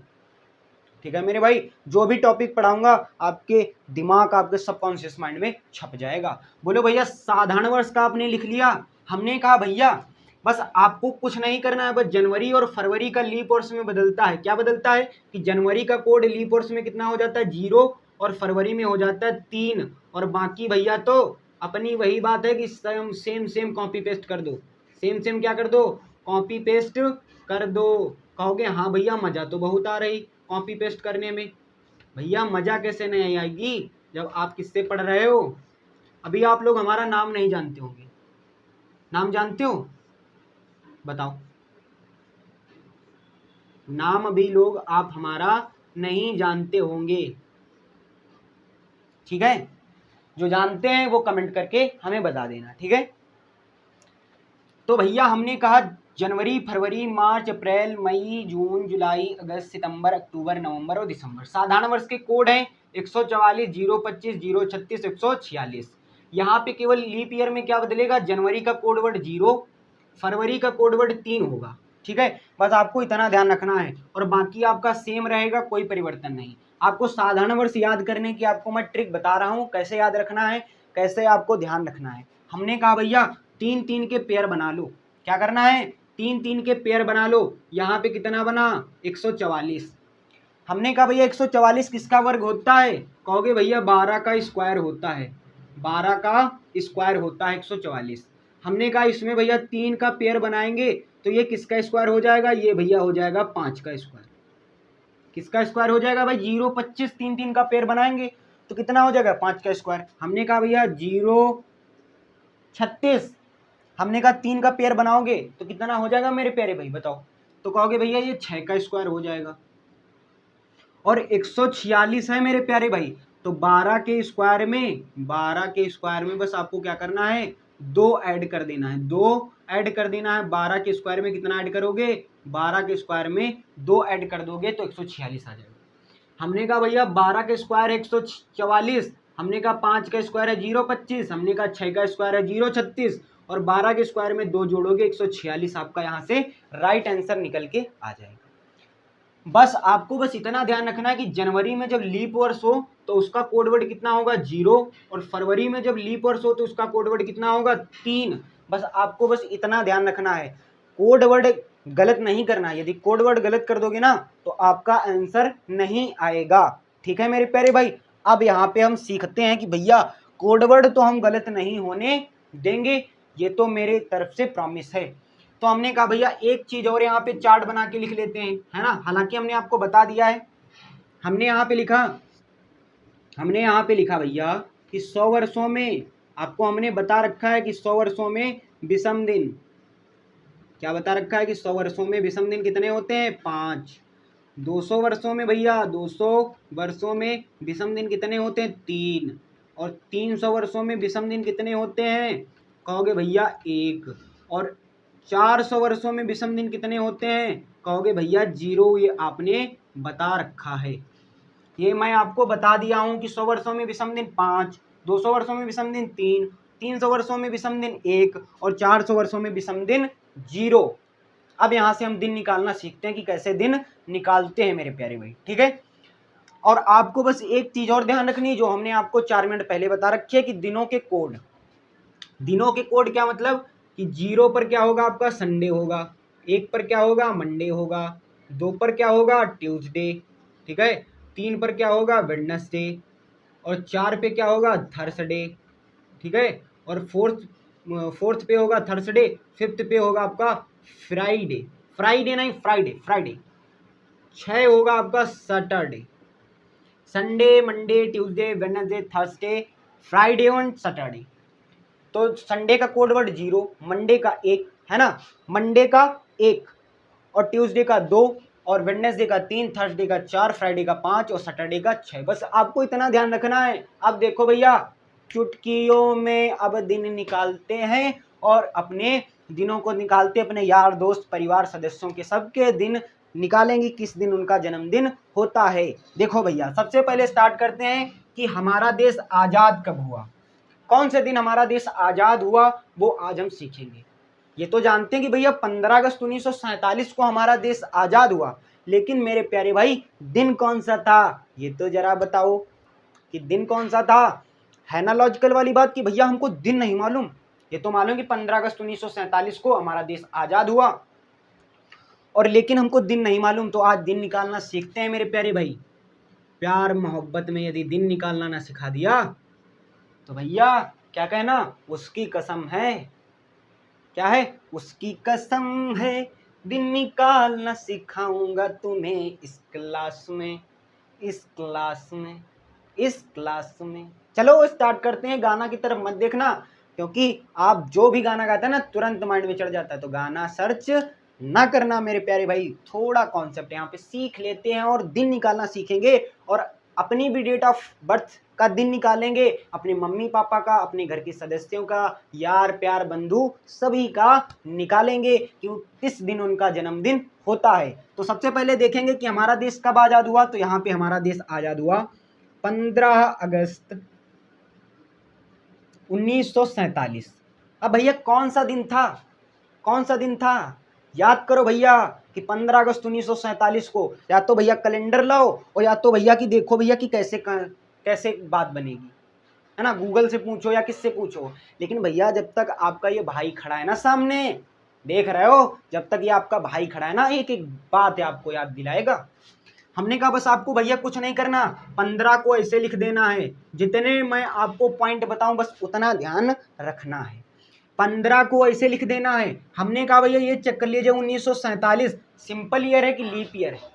ठीक है मेरे भाई, जो भी टॉपिक पढ़ाऊंगा आपके दिमाग, आपके सबकॉन्शियस माइंड में छप जाएगा। बोलो भैया साधारण वर्ष का आपने लिख लिया। हमने कहा भैया बस आपको कुछ नहीं करना है, बस जनवरी और फरवरी का लीप वर्ष में बदलता है। क्या बदलता है कि जनवरी का कोड लीप वर्ष में कितना हो जाता है 0 और फरवरी में हो जाता है 3। और बाकी भैया तो अपनी वही बात है कि same same same copy paste कर दो, सेम सेम क्या कर दो, कॉपी पेस्ट कर दो। कहोगे हाँ भैया मजा तो बहुत आ रही कॉपी पेस्ट करने में। भैया मजा कैसे नहीं आएगी जब आप किससे पढ़ रहे हो। अभी आप लोग हमारा नाम नहीं जानते होंगे, नाम जानते हो बताओ, नाम अभी लोग आप हमारा नहीं जानते होंगे, ठीक है। जो जानते हैं वो कमेंट करके हमें बता देना, ठीक है। तो भैया हमने कहा जनवरी फरवरी मार्च अप्रैल मई जून जुलाई अगस्त सितंबर अक्टूबर नवंबर और दिसंबर साधारण वर्ष के कोड हैं 144 025 036 146। यहाँ पे केवल लीप ईयर में क्या बदलेगा, जनवरी का कोड वर्ड 0, फरवरी का कोड वर्ड 3 होगा, ठीक है। बस आपको इतना ध्यान रखना है और बाकी आपका सेम रहेगा, कोई परिवर्तन नहीं। आपको साधारण वर्ष याद करने की आपको मैं ट्रिक बता रहा हूँ, कैसे याद रखना है, कैसे आपको ध्यान रखना है। हमने कहा भैया 3-3 के पेयर बना लो। क्या करना है, 3-3 के पेयर बना लो। यहाँ पे कितना बना 144। हमने कहा भैया 144 किसका वर्ग होता है, कहोगे भैया 12 का स्क्वायर होता है, 12 का स्क्वायर होता है 144। हमने कहा इसमें भैया 3 का पेयर बनाएंगे तो ये किसका स्क्वायर हो जाएगा, ये भैया हो जाएगा 5 का स्क्वायर। किसका स्क्वायर हो जाएगा भाई, 0 25 3-3 का पेयर बनाएंगे तो कितना हो जाएगा 5 का स्क्वायर। हमने कहा भैया 0 36, हमने कहा 3 का पेयर बनाओगे तो कितना हो जाएगा मेरे प्यारे भाई बताओ, तो कहोगे भैया ये 6 का स्क्वायर हो जाएगा। और 146 है मेरे प्यारे भाई, तो 12 के स्क्वायर में बस आपको क्या करना है, 2 ऐड कर देना है, 2 ऐड कर देना है। 12 के स्क्वायर में कितना ऐड करोगे, 12 के स्क्वायर में 2 ऐड कर दोगे तो 146 आ जाएगा। हमने कहा भैया 12 का स्क्वायर है 144, हमने कहा 5 का स्क्वायर है 025, हमने कहा 6 का स्क्वायर है 036 और 12 के स्क्वायर में 2 जोड़ोगे 146 आपका यहाँ से राइट आंसर निकल के आ जाएगा। बस आपको बस इतना ध्यान रखना है कि जनवरी में जब लीप वर्ष हो तो उसका कोड वर्ड कितना होगा 0 और फरवरी में जब लीप वर्ष हो तो उसका कोड वर्ड कितना होगा 3। बस आपको बस इतना ध्यान रखना है, कोड वर्ड गलत नहीं करना है। यदि कोड वर्ड गलत कर दोगे ना तो आपका आंसर नहीं आएगा, ठीक है मेरे प्यारे भाई। अब यहाँ पे हम सीखते हैं कि भैया कोड वर्ड तो हम गलत नहीं होने देंगे, ये तो मेरे तरफ से प्रॉमिस है। तो हमने कहा भैया एक चीज और यहाँ पे चार्ट बना के लिख लेते हैं, है ना। हालांकि हमने आपको बता दिया है, हमने यहाँ पे लिखा भैया कि 100 वर्षों में, आपको हमने बता रखा है कि 100 वर्षों में विषम दिन, क्या बता रखा है कि 100 वर्षों में विषम दिन कितने होते हैं 5। 200 वर्षों में भैया 200 वर्षों में विषम दिन कितने होते हैं 3। और 300 वर्षों में विषम दिन कितने होते हैं, कहोगे भैया 1। और 400 वर्षों में विषम दिन कितने होते हैं, कहोगे भैया 0। ये आपने बता रखा है, ये मैं आपको बता दिया हूँ कि 100 वर्षों में विषम दिन 5, 200 वर्षों में विषम दिन 3, 300 वर्षों में विषम दिन 1 और 400 वर्षों में विषम दिन 0। अब यहाँ से हम दिन निकालना सीखते हैं कि कैसे दिन निकालते हैं मेरे प्यारे भाई, ठीक है। और आपको बस एक चीज और ध्यान रखनी है जो हमने आपको 4 मिनट पहले बता रखी है कि दिनों के कोड। दिनों के कोड क्या मतलब कि 0 पर क्या होगा आपका संडे होगा, 1 पर क्या होगा मंडे होगा, 2 पर क्या होगा ट्यूसडे, ठीक है, 3 पर क्या होगा वेडनेसडे और 4 पे क्या होगा थर्सडे, ठीक है। और फोर्थ पे होगा थर्सडे, 5th पे होगा आपका फ्राइडे, फ्राइडे नहीं फ्राइडे, 6 होगा आपका Saturday, Sunday Monday Tuesday Wednesday Thursday Friday और सैटरडे। तो संडे का कोड वर्ड 0, मंडे का 1 है ना, मंडे का 1 और ट्यूसडे का 2 और वेडनेसडे का 3, थर्सडे का 4, फ्राइडे का 5 और सैटरडे का 6। बस आपको इतना ध्यान रखना है। अब देखो भैया चुटकियों में अब दिन निकालते हैं और अपने दिनों को निकालते, अपने यार दोस्त परिवार सदस्यों के सबके दिन निकालेंगे किस दिन उनका जन्मदिन होता है। देखो भैया सबसे पहले स्टार्ट करते हैं कि हमारा देश आज़ाद कब हुआ, कौन से दिन हमारा देश आज़ाद हुआ वो आज हम सीखेंगे। ये तो जानते हैं कि भैया 15 अगस्त 1947 को हमारा देश आज़ाद हुआ, लेकिन मेरे प्यारे भाई दिन कौन सा था ये तो जरा बताओ कि दिन कौन सा था। है ना लॉजिकल वाली बात कि भैया हमको दिन नहीं मालूम, ये तो मालूम कि 15 अगस्त 1947 को हमारा देश आज़ाद हुआ, और लेकिन हमको दिन नहीं मालूम। तो आज दिन निकालना सीखते हैं मेरे प्यारे भाई। प्यार मोहब्बत में यदि दिन निकालना ना सिखा दिया तो भैया क्या कहना, उसकी कसम है। क्या है? उसकी कसम है, दिन निकालना सिखाऊंगा तुम्हें इस क्लास में, इस क्लास में, इस क्लास में। चलो स्टार्ट करते हैं। गाना की तरफ मत देखना, क्योंकि आप जो भी गाना गाते हैं ना तुरंत माइंड में चढ़ जाता है, तो गाना सर्च ना करना मेरे प्यारे भाई। थोड़ा कॉन्सेप्ट यहाँ पे सीख लेते हैं और दिन निकालना सीखेंगे, और अपनी भी डेट ऑफ बर्थ का दिन निकालेंगे, अपने मम्मी पापा का, अपने घर के सदस्यों का, यार प्यार बंधु सभी का निकालेंगे कि किस दिन उनका जन्मदिन होता है। तो सबसे पहले देखेंगे कि हमारा देश कब आज़ाद हुआ। तो यहाँ पे हमारा देश आज़ाद हुआ 15 अगस्त 1947। अब भैया कौन सा दिन था, कौन सा दिन था? याद करो भैया कि 15 अगस्त 1947 को या तो भैया कैलेंडर लाओ, और या तो भैया कि देखो भैया कि कैसे बात बनेगी, है ना, गूगल से पूछो या किससे पूछो। लेकिन भैया जब तक आपका ये भाई खड़ा है ना सामने, देख रहे हो, जब तक ये आपका भाई खड़ा है ना, एक एक बात है आपको याद दिलाएगा। हमने कहा बस आपको भैया कुछ नहीं करना, 15 को ऐसे लिख देना है, जितने मैं आपको पॉइंट बताऊं बस उतना ध्यान रखना है। 15 को ऐसे लिख देना है। हमने कहा भैया ये चेक कर लीजिए 1947 सिंपल ईयर है कि लीप ईयर है,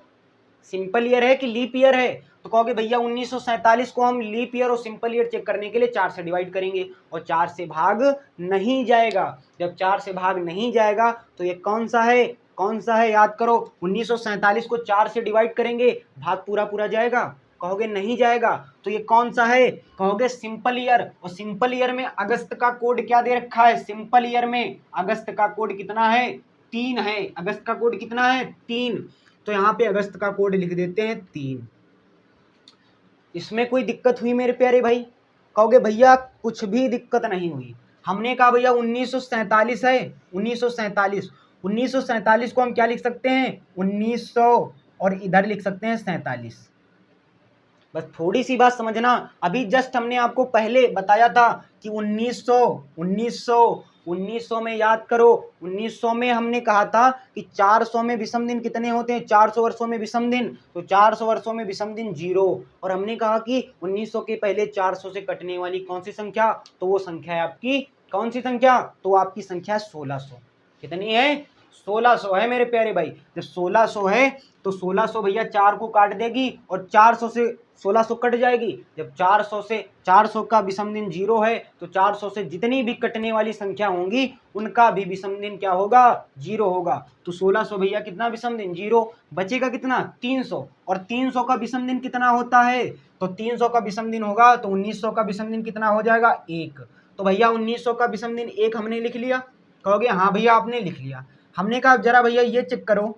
सिंपल ईयर है कि लीप ईयर है। तो कहोगे भैया 1947 को हम लीप ईयर और सिंपल ईयर चेक करने के लिए 4 से डिवाइड करेंगे, और 4 से भाग नहीं जाएगा। जब 4 से भाग नहीं जाएगा तो ये कौन सा है, कौन सा है? याद करो, 1947 को 4 से डिवाइड करेंगे, भाग पूरा पूरा जाएगा। कहोगे नहीं जाएगा, तो ये कौन सा है? कहोगे सिंपल ईयर। और सिंपल ईयर में अगस्त का कोड क्या दे रखा है? सिंपल ईयर में अगस्त का कोड कितना है? 3 है। अगस्त का कोड कितना है? 3। तो यहाँ पे अगस्त का कोड लिख देते हैं 3। इसमें कोई दिक्कत हुई मेरे प्यारे भाई? कहोगे भैया कुछ भी दिक्कत नहीं हुई। हमने कहा भैया 1947 है, 1947, 1947 को हम क्या लिख सकते हैं? 1900, और इधर लिख सकते हैं 47। बस थोड़ी सी बात समझना, अभी जस्ट हमने आपको पहले बताया था कि 1900 में याद करो, 1900 में हमने कहा था कि 400 में विषम दिन कितने होते हैं? 400 वर्षों में विषम दिन। तो 400 वर्षों में विषम दिन 0। और हमने कहा कि 1900 के पहले 400 से कटने वाली कौन सी संख्या? तो वो संख्या है आपकी कौन सी संख्या? तो आपकी संख्या 1600। कितनी है? 1600 है मेरे प्यारे भाई। जब 1600 है तो 1600 भैया 4 को काट देगी, और 400 से 1600 कट जाएगी। जब 400 का विषम दिन 0 है, तो 400 से जितनी भी कटने वाली संख्या होंगी उनका भी विषम दिन क्या होगा? 0 होगा। तो 1600 भैया कितना विषम दिन? 0। बचेगा कितना? 300। और 300 का विषम दिन कितना होता है? तो 300 का विषम दिन होगा, तो 1900 का विषम दिन कितना हो जाएगा? 1। तो भैया 1900 का विषम दिन 1 हमने लिख लिया। कहोगे हाँ भैया आपने लिख लिया। हमने कहा जरा भैया ये चेक करो,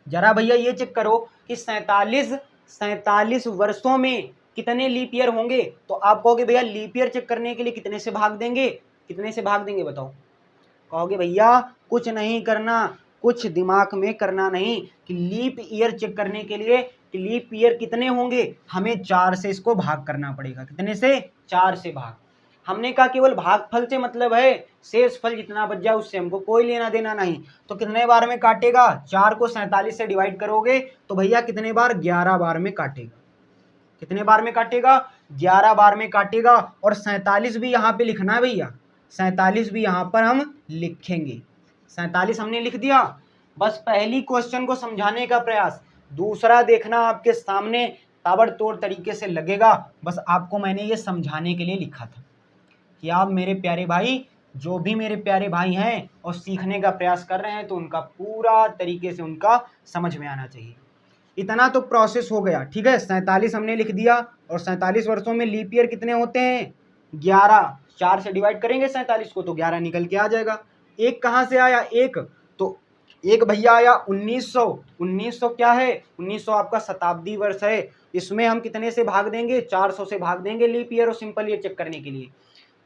जरा भैया ये चेक करो कि 47 वर्षों में कितने लीप ईयर होंगे। तो आप कहोगे भैया लीप ईयर चेक करने के लिए कितने से भाग देंगे? कितने से भाग देंगे बताओ? कहोगे भैया कुछ नहीं करना, कुछ दिमाग में करना नहीं, कि लीप ईयर चेक करने के लिए कि लीप ईयर कितने होंगे, हमें 4 से इसको भाग करना पड़ेगा। कितने से? 4 से भाग। हमने कहा केवल भागफल से मतलब है, शेष फल जितना बच जाए उससे हमको कोई लेना देना नहीं। तो कितने बार में काटेगा? 4 को 47 से डिवाइड करोगे तो भैया कितने बार? 11 बार में काटेगा। कितने बार में काटेगा? 11 बार में काटेगा। और 47 भी यहाँ पे लिखना है भैया, 47 भी यहाँ पर हम लिखेंगे। 47 हमने लिख दिया। बस पहली क्वेश्चन को समझाने का प्रयास, दूसरा देखना आपके सामने ताबड़तोड़ तरीके से लगेगा। बस आपको मैंने ये समझाने के लिए लिखा था कि आप मेरे प्यारे भाई, जो भी मेरे प्यारे भाई हैं और सीखने का प्रयास कर रहे हैं, तो उनका पूरा तरीके से उनका समझ में आना चाहिए। इतना तो प्रोसेस हो गया, ठीक है। 47 हमने लिख दिया। और 47 वर्षों में लीप ईयर कितने होते हैं? 11। 4 से डिवाइड करेंगे 47 को तो 11 निकल के आ जाएगा। एक कहाँ से आया? एक तो एक भैया आया 1900। 1900 क्या है? 1900 आपका शताब्दी वर्ष है। इसमें हम कितने से भाग देंगे? 400 से भाग देंगे लीप ईयर और सिंपल ईयर चेक करने के लिए।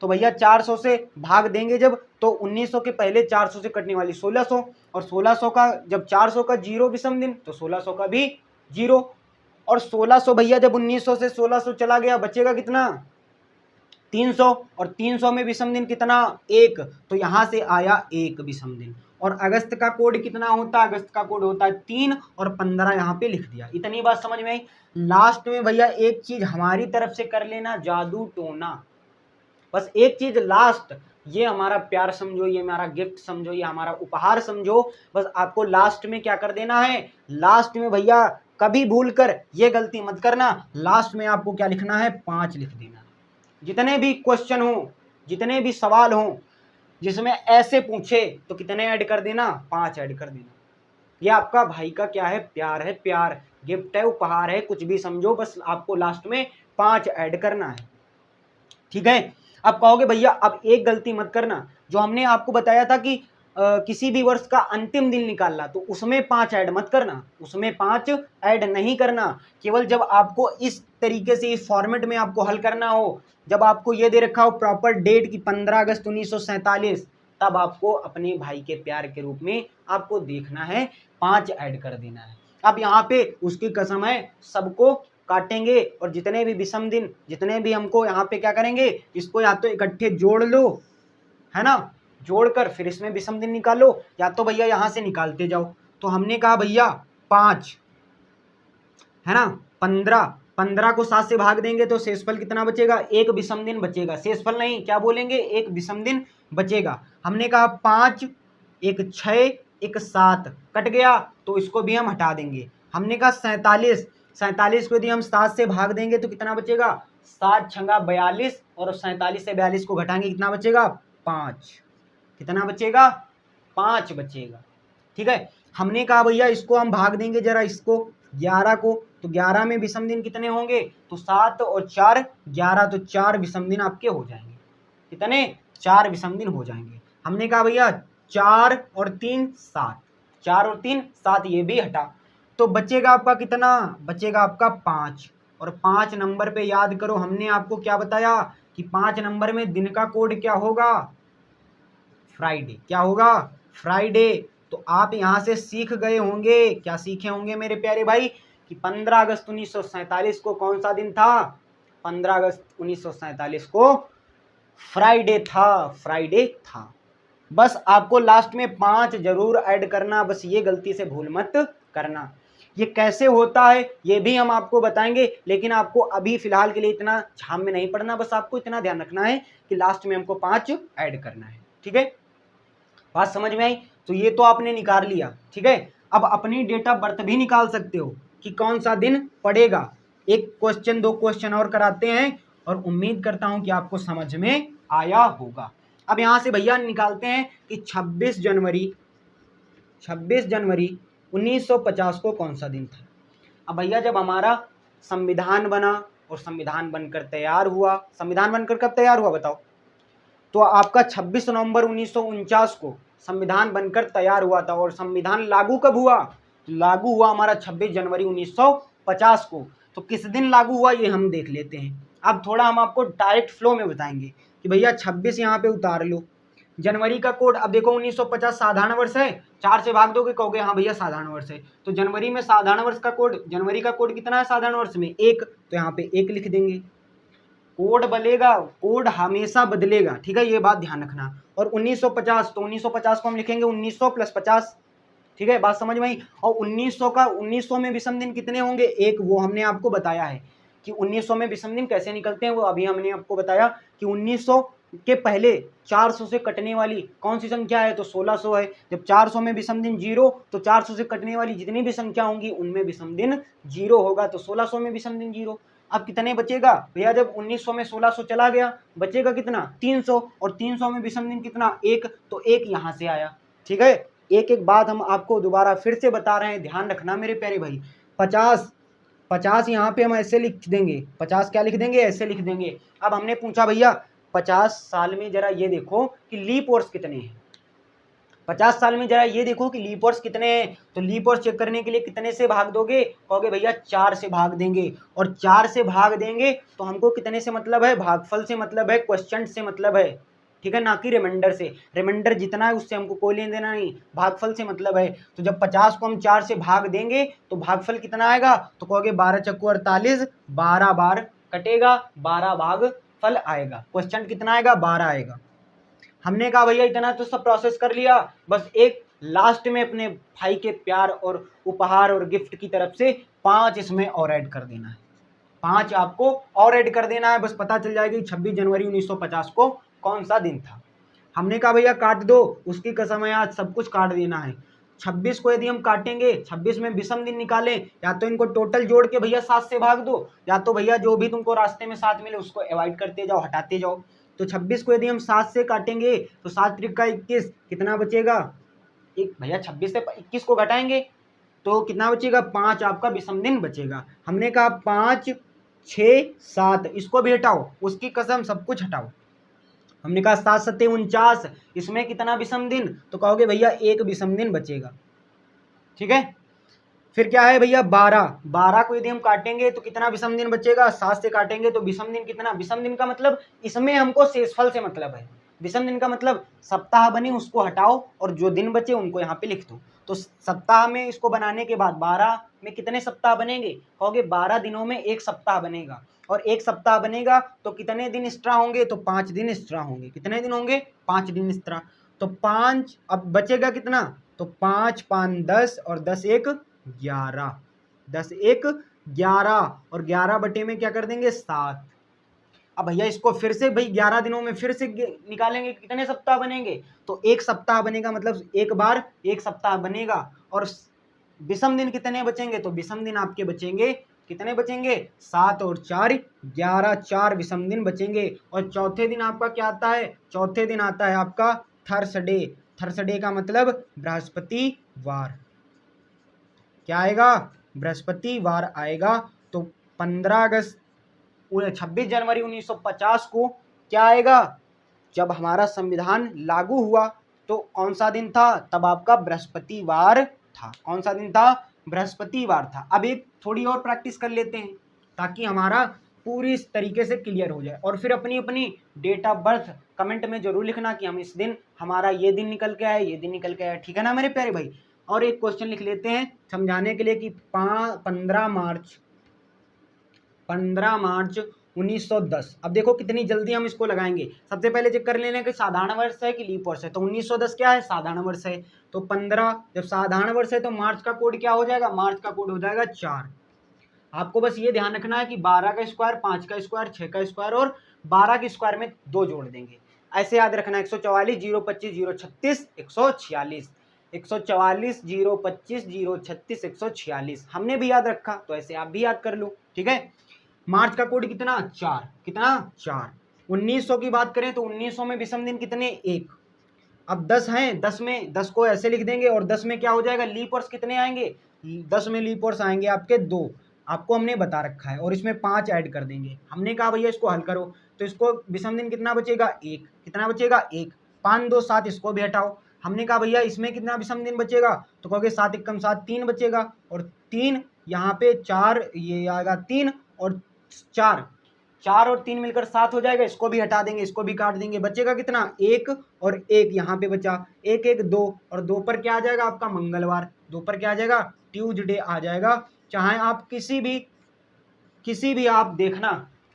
तो भैया 400 से भाग देंगे जब, तो 1900 के पहले 400 से कटने वाली 1600, और 1600 का जब 400 का 0 विषम दिन, तो 1600 का भी 0। और 1600 भैया जब 1900 से 1600 चला गया, बचेगा कितना? 300 और 300 में विषम दिन कितना 1, तो यहाँ से आया 1 विषम दिन। और अगस्त का कोड कितना होता है, अगस्त का कोड होता है 3 और 15 यहाँ पे लिख दिया। इतनी बात समझ में आई। लास्ट में भैया एक चीज हमारी तरफ से कर लेना, जादू टोना, बस एक चीज लास्ट, ये हमारा प्यार समझो, ये हमारा गिफ्ट समझो, ये हमारा उपहार समझो। बस आपको लास्ट में क्या कर देना है, लास्ट में भैया कभी भूल कर ये गलती मत करना, लास्ट में आपको क्या लिखना है 5 लिख देना। जितने भी क्वेश्चन हो, जितने भी सवाल हो जिसमें ऐसे पूछे तो कितने ऐड कर देना, 5 ऐड कर देना। ये आपका भाई का क्या है, प्यार है, प्यार, गिफ्ट है, उपहार है, कुछ भी समझो, बस आपको लास्ट में 5 ऐड करना है। ठीक है। अब कहोगे भैया अब एक गलती मत करना, जो हमने आपको बताया था कि किसी भी वर्ष का अंतिम दिन निकालना, तो उसमें 5 ऐड मत करना, उसमें 5 ऐड नहीं करना। केवल जब आपको इस तरीके से इस फॉर्मेट में आपको हल करना हो, जब आपको ये दे रखा हो प्रॉपर डेट की 15 अगस्त 1947, तब आपको अपने भाई के प्यार के रूप में आपको देखना है, 5 ऐड कर देना है। अब यहाँ पे उसकी कसम है सबको काटेंगे और जितने भी विषम दिन, जितने भी हमको यहाँ पे क्या करेंगे, इसको या तो इकट्ठे जोड़ लो, है ना, जोड़कर फिर इसमें विषम दिन निकालो, या तो भैया यहाँ से निकालते जाओ। तो हमने कहा भैया 5 है ना, 15 को 7 से भाग देंगे तो शेषफल कितना बचेगा, 1 विषम दिन बचेगा। शेषफल नहीं, क्या बोलेंगे, 1 विषम दिन बचेगा। हमने कहा 5, 1 6, 1 7 कट गया, तो इसको भी हम हटा देंगे। हमने कहा 47 को यदि हम 7 से भाग देंगे तो कितना बचेगा, 7 छंगा 42, और 47 से 42 को घटाएंगे कितना बचेगा, 5। कितना बचेगा, 5 बचेगा। ठीक है। हमने कहा भैया इसको हम भाग देंगे जरा, इसको 11 को, तो 11 में विषम दिन कितने होंगे, तो 7 और 4 11, तो 4 विषम दिन आपके हो जाएंगे। कितने, 4 विषम दिन हो जाएंगे। हमने कहा भैया 4 और 3 7, 4 और 3 7, ये भी हटा, तो बचेगा आपका कितना, बचेगा आपका 5। और 5 नंबर पे याद करो, हमने आपको क्या बताया कि 5 नंबर में दिन का कोड क्या होगा, फ्राइडे। क्या होगा, फ्राइडे। तो आप यहां से सीख गए होंगे, क्या सीखे होंगे मेरे प्यारे भाई, कि 15 अगस्त 1947 को कौन सा दिन था, 15 अगस्त 1947 को फ्राइडे था, फ्राइडे था। बस आपको लास्ट में 5 जरूर ऐड करना, बस ये गलती से भूल मत करना। ये कैसे होता है ये भी हम आपको बताएंगे, लेकिन आपको अभी फिलहाल के लिए इतना झाम में नहीं पड़ना, बस आपको इतना ध्यान रखना है कि लास्ट में हमको 5 ऐड करना है। ठीक है, बात समझ में आई। तो ये तो आपने निकाल लिया। ठीक है, अब अपनी डेट ऑफ बर्थ भी निकाल सकते हो कि कौन सा दिन पड़ेगा। एक क्वेश्चन 2 क्वेश्चन और कराते हैं, और उम्मीद करता हूं कि आपको समझ में आया होगा। अब यहां से भैया निकालते हैं कि 26 जनवरी 1950 को कौन सा दिन था। अब भैया जब हमारा संविधान बना और संविधान बनकर तैयार हुआ, संविधान बनकर कब तैयार हुआ बताओ, तो आपका 26 नवंबर 1949 को संविधान बनकर तैयार हुआ था। और संविधान लागू कब हुआ, लागू हुआ हमारा 26 जनवरी 1950 को। तो किस दिन लागू हुआ ये हम देख लेते हैं। अब थोड़ा हम आपको डायरेक्ट फ्लो में बताएंगे कि भैया 26 यहाँ पे उतार लो, जनवरी का कोड, अब देखो 1950 साधारण वर्ष है, 4 से भाग दोगे, कहोगे हाँ भैया साधारण वर्ष है, तो जनवरी में साधारण वर्ष का कोड, जनवरी का कोड कितना है साधारण वर्ष में 1, तो यहाँ पे 1 लिख देंगे। कोड बदलेगा, कोड हमेशा बदलेगा, ठीक है, ये बात ध्यान रखना। और 1950, तो 1950 को हम लिखेंगे 1900 + 50। ठीक है, बात समझ में आई। और 1900 में विषम दिन कितने होंगे, 1, वो हमने आपको बताया है कि 1900 में विषम दिन कैसे निकलते हैं, वो अभी हमने आपको बताया कि 1900 के पहले 400 से कटने वाली कौन सी संख्या है, तो 1600 है। जब 400 में विषम दिन 0, तो 400 से कटने वाली जितनी भी संख्या होंगी उनमें विषम दिन 0 होगा, तो 1600 में विषम दिन 0। अब कितने बचेगा भैया, जब 1900 में 1600 चला गया, बचेगा कितना 300, और 300 में विषम दिन कितना 1, तो 1 यहाँ से आया। ठीक है, एक एक बात हम आपको दोबारा फिर से बता रहे हैं, ध्यान रखना मेरे प्यारे भाई। 50 यहाँ पे हम ऐसे लिख देंगे, 50 क्या लिख देंगे, ऐसे लिख देंगे। अब हमने पूछा भैया 50 साल में जरा ये देखो कि लीप वर्ष कितने हैं, 50 साल में जरा ये देखो कि लीप वर्ष कितने हैं। तो लीप वर्ष चेक करने के लिए कितने से भाग दोगे, कहोगे भैया 4 से भाग देंगे। और 4 से भाग देंगे तो हमको कितने से मतलब है, भागफल से मतलब है, क्वेश्चन से मतलब है, ठीक है, ना कि रिमाइंडर से। रिमाइंडर जितना है उससे हमको कोई लेना देना नहीं, भागफल से मतलब है। तो जब 50 को हम 4 से भाग देंगे तो भागफल कितना आएगा, तो कहोगे 12 × 48, 12 बार कटेगा, 12 भाग फल आएगा। क्वेश्चन कितना आएगा? 12 आएगा। हमने कहा भैया इतना तो सब प्रोसेस कर लिया, बस एक लास्ट में अपने भाई के प्यार और उपहार और गिफ्ट की तरफ से 5 इसमें और ऐड कर देना है। 5 आपको और ऐड कर देना है, बस पता चल जाएगी 26 जनवरी 1950 को कौन सा दिन था। हमने कहा भैया काट दो, उसकी कसम है आज सब कुछ काट देना है। 26 को यदि हम काटेंगे, 26 में विषम दिन निकालें, या तो इनको टोटल जोड़ के भैया 7 से भाग दो, या तो भैया जो भी तुमको रास्ते में 7 मिले उसको अवॉइड करते जाओ, हटाते जाओ। तो 26 को यदि हम 7 से काटेंगे तो 7 त्रिक का 21, कितना बचेगा? एक भैया 26 से 21 को घटाएंगे तो कितना बचेगा? 5 आपका विषम दिन बचेगा। हमने कहा 5 6 7, इसको भी हटाओ, उसकी कसम सब कुछ हटाओ। हमने कहा 7 7 49, इसमें कितना विषम दिन? तो कहोगे भैया एक विषम दिन बचेगा। ठीक है, फिर क्या है भैया? 12 को यदि हम काटेंगे तो कितना विषम दिन बचेगा? 7 से काटेंगे तो विषम दिन कितना? विषम दिन का मतलब इसमें हमको शेषफल से मतलब है। विषम दिन का मतलब सप्ताह बने उसको हटाओ और जो दिन बचे उनको यहाँ पे लिख दो। तो सप्ताह में इसको बनाने के बाद 12 में कितने सप्ताह बनेंगे? कहोगे 12 दिनों में एक सप्ताह बनेगा, और एक सप्ताह बनेगा तो कितने दिन एक्स्ट्रा होंगे? तो 5 दिन एक्स्ट्रा होंगे। कितने दिन होंगे? 5 दिन एक्स्ट्रा। तो 5, अब बचेगा कितना? तो 5 5 10 और 10 1 11, 10 1 11 और 11 बटे में क्या कर देंगे? 7। अब भैया इसको फिर से भाई 11 दिनों में फिर से निकालेंगे, कितने सप्ताह बनेंगे? तो एक सप्ताह बनेगा, मतलब एक बार एक सप्ताह बनेगा। और विषम दिन कितने बचेंगे? तो विषम दिन आपके बचेंगे, कितने बचेंगे? 7 और 4 11, 4 विषम दिन बचेंगे। और चौथे दिन आपका क्या आता है? चौथे दिन आता है आपका थर्सडे। थर्सडे का मतलब बृहस्पतिवार। क्या आएगा? बृहस्पतिवार आएगा। तो 26 जनवरी 1950 को क्या आएगा? जब हमारा संविधान लागू हुआ तो कौन सा दिन था? तब आपका बृहस्पतिवार था। कौन सा दिन था? बृहस्पतिवार था। अब एक थोड़ी और प्रैक्टिस कर लेते हैं ताकि हमारा पूरी इस तरीके से क्लियर हो जाए। और फिर अपनी अपनी डेट ऑफ बर्थ कमेंट में जरूर लिखना कि हम इस दिन, हमारा ये दिन निकल के आए, ये दिन निकल के आए। ठीक है ना मेरे प्यारे भाई? और एक क्वेश्चन लिख लेते हैं समझाने के लिए कि 15 मार्च 1910। अब देखो कितनी जल्दी हम इसको लगाएंगे। सबसे पहले चेक कर लेना कि साधारण वर्ष है कि लीप वर्ष है। तो 1910 क्या है? साधारण वर्ष है। तो 15 जब साधारण वर्ष है तो मार्च का कोड क्या हो जाएगा? मार्च का कोड हो जाएगा 4। आपको बस ये ध्यान रखना है कि 12 का स्क्वायर, 5 का स्क्वायर, 6 का स्क्वायर और 12 के स्क्वायर में 2 जोड़ देंगे। ऐसे याद रखना है। 144 025 036 146, 144 025 036 146 हमने भी याद रखा, तो ऐसे आप भी याद कर लो। ठीक है, मार्च का कोड कितना? 4। कितना? 4। 1900 की बात करें तो 1900 में विषम दिन कितने? 1। अब 10 हैं, 10 में 10 को ऐसे लिख देंगे और 10 में क्या हो जाएगा? लीप वर्ष कितने आएंगे? 10 में लीप वर्ष आएंगे आपके 2। आपको हमने बता रखा है, और इसमें 5 ऐड कर देंगे। हमने कहा भैया इसको हल करो, तो इसको विषम दिन कितना बचेगा? 1। कितना बचेगा? 1। 5 2 7, इसको भी हटाओ। हमने कहा भैया इसमें कितना विषम दिन बचेगा? तो कहोगे 7 1 7, 3 बचेगा। और 3 यहाँ पे 4, ये आएगा 3 और 4, 4 और 3 मिलकर 7 हो जाएगा। इसको भी हटा देंगे, इसको भी काट देंगे। बचेगा कितना? 1 और 1 यहाँ पे बचा। 1 1 2, और 2 पर क्या आ जाएगा आपका? मंगलवार। 2 पर क्या आ जाएगा? ट्यूसडे आ जाएगा। चाहे आप किसी भी आप देखना,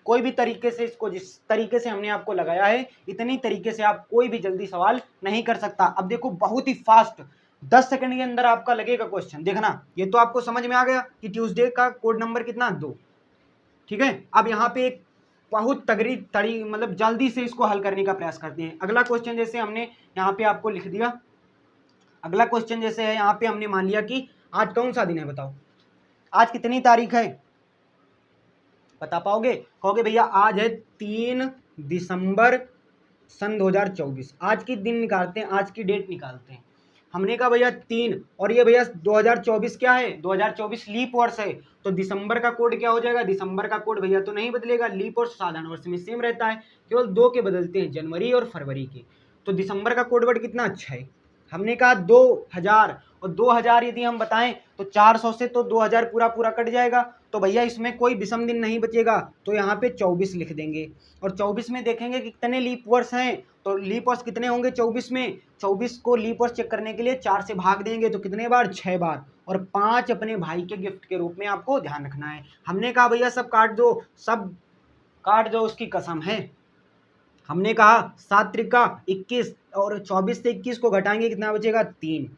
कोई भी तरीके से इसको, जिस तरीके से हमने आपको लगाया है इतनी तरीके से आप कोई भी जल्दी सवाल नहीं कर सकता। अब देखो बहुत ही फास्ट 10 सेकंड के अंदर आपका लगेगा क्वेश्चन। देखना, ये तो आपको समझ में आ गया कि ट्यूसडे का कोड नंबर कितना? 2। ठीक है, अब यहाँ पे एक बहुत तड़ी मतलब जल्दी से इसको हल करने का प्रयास करते हैं। अगला क्वेश्चन जैसे हमने यहाँ पे आपको लिख दिया, अगला क्वेश्चन जैसे है यहाँ पे हमने मान लिया कि आज कौन सा दिन है? बताओ आज कितनी तारीख है? बता पाओगे? कहोगे भैया आज है 3 दिसंबर सन 2024। आज की दिन निकालते हैं, आज की डेट निकालते हैं। हमने कहा भैया 3, और ये भैया 2024 क्या है? 2024 लीप वर्ष है। तो दिसंबर का कोड क्या हो जाएगा? दिसंबर का कोड भैया तो नहीं बदलेगा, लीप वर्ष साधारण वर्ष में सेम रहता है, केवल 2 के बदलते हैं, जनवरी और फरवरी के। तो दिसंबर का कोड वर्ड कितना? 6। हमने कहा 2000, और 2000 यदि हम बताएं तो 400 से तो 2000 पूरा पूरा कट जाएगा। तो भैया इसमें कोई विषम दिन नहीं बचेगा, तो यहाँ पे 24 लिख देंगे। और 24 में देखेंगे कि कितने लीप वर्ष हैं, तो लीप वर्ष कितने होंगे 24 में? 24 को लीप वर्ष चेक करने के लिए 4 से भाग देंगे, तो कितने बार? 6 बार। और 5 अपने भाई के गिफ्ट के रूप में आपको ध्यान रखना है। हमने कहा भैया सब काट दो, सब काट दो, उसकी कसम है। हमने कहा 7 त्रिका 21 और 24 से 21 को घटाएंगे कितना बचेगा 3।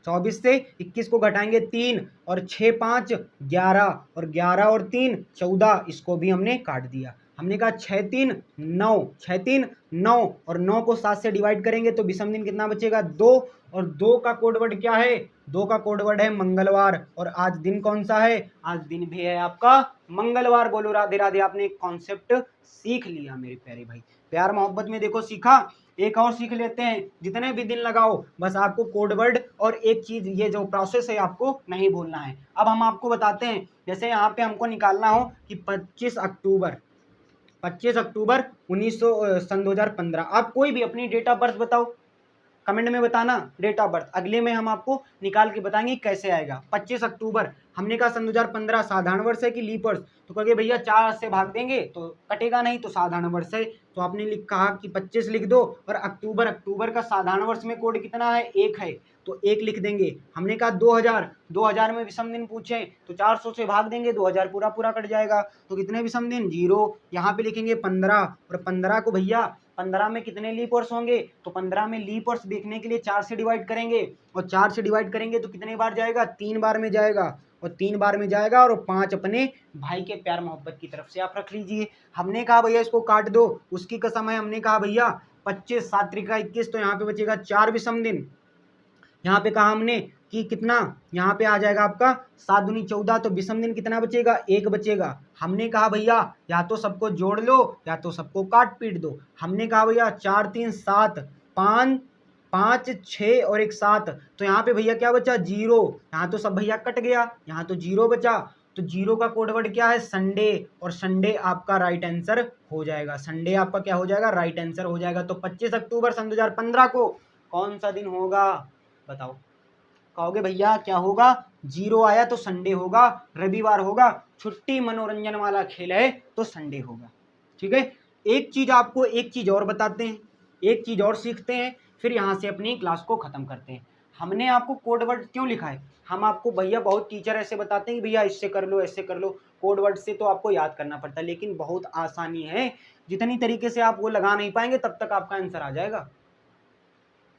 24 से 21 को घटाएंगे 3 और 6 5 11 और 11 और 3 14, इसको भी हमने काट दिया। हमने कहा 6 3 9, 6 3 9 और 9 को 7 से डिवाइड करेंगे तो विषम दिन कितना बचेगा 2 और 2 का कोड वर्ड क्या है 2 का कोड वर्ड है मंगलवार। और आज दिन कौन सा है आज दिन भी है आपका मंगलवार। बोलो राधे राधे। आपने एक कॉन्सेप्ट सीख लिया मेरे प्यारे भाई। प्यार मोहब्बत में देखो सीखा। एक और सीख लेते हैं, जितने भी दिन लगाओ बस आपको कोड वर्ड और एक चीज ये जो प्रोसेस है आपको नहीं भूलना है। अब हम आपको बताते हैं, जैसे यहाँ पे हमको निकालना हो कि 25 अक्टूबर 1900 सन 2015, आप कोई भी अपनी डेट ऑफ बर्थ बताओ, कमेंट में बताना डेट ऑफ बर्थ। अगले में हम आपको निकाल के बताएंगे कैसे आएगा। 25 अक्टूबर हमने कहा सन 2015 साधारण वर्ष है कि लीप वर्ष, तो कहोगे भैया 4 से भाग देंगे तो कटेगा नहीं, तो साधारण वर्ष है। तो आपने कहा कि 25 लिख दो और अक्टूबर का साधारण वर्ष में कोड कितना है 1 है तो 1 लिख देंगे। हमने कहा 2000 में विषम दिन पूछे तो 400 से भाग देंगे 2000 पूरा पूरा कट जाएगा, तो कितने विषम दिन 0। यहाँ पे लिखेंगे 15 और 15 को भैया 15 में कितने लीप वर्ष होंगे, तो 15 में लीप वर्ष देखने के लिए 4 से डिवाइड करेंगे और 4 से डिवाइड करेंगे तो कितने बार जाएगा 3 बार में जाएगा और 3 बार में जाएगा और 5 अपने भाई के प्यार मोहब्बत की तरफ से आप रख लीजिए। हमने कहा भैया इसको काट दो, उसकी कसम है। हमने कहा भैया 25 7 त्रिका 21 तो यहाँ पे बचेगा 4 विषम दिन। यहाँ पे कहा हमने कि कितना, यहाँ पे आ जाएगा आपका 7 दूनी 14, तो विषम दिन कितना बचेगा 1 बचेगा। हमने कहा भैया या तो सबको जोड़ लो या तो सबको काट पीट दो। हमने कहा भैया 4 3 7 5 5 6 और 1 7, तो यहाँ पे भैया क्या बचा 0। यहाँ तो सब भैया कट गया, यहाँ तो 0 बचा, तो 0 का कोड वर्ड क्या है संडे, और संडे आपका राइट आंसर हो जाएगा। संडे आपका क्या हो जाएगा राइट आंसर हो जाएगा। तो 25 अक्टूबर सन 2015 को कौन सा दिन होगा बताओ। कहोगे भैया क्या होगा 0 आया तो संडे होगा, रविवार होगा, छुट्टी मनोरंजन वाला खेल है तो संडे होगा। ठीक है, एक चीज और बताते हैं, एक चीज और सीखते हैं, फिर यहाँ से अपनी क्लास को खत्म करते हैं। हमने आपको कोड वर्ड क्यों लिखा है, हम आपको भैया बहुत टीचर ऐसे बताते हैं कि भैया इससे कर लो ऐसे कर लो, कोड वर्ड से तो आपको याद करना पड़ता है, लेकिन बहुत आसानी है। जितनी तरीके से आप वो लगा नहीं पाएंगे तब तक आपका आंसर आ जाएगा।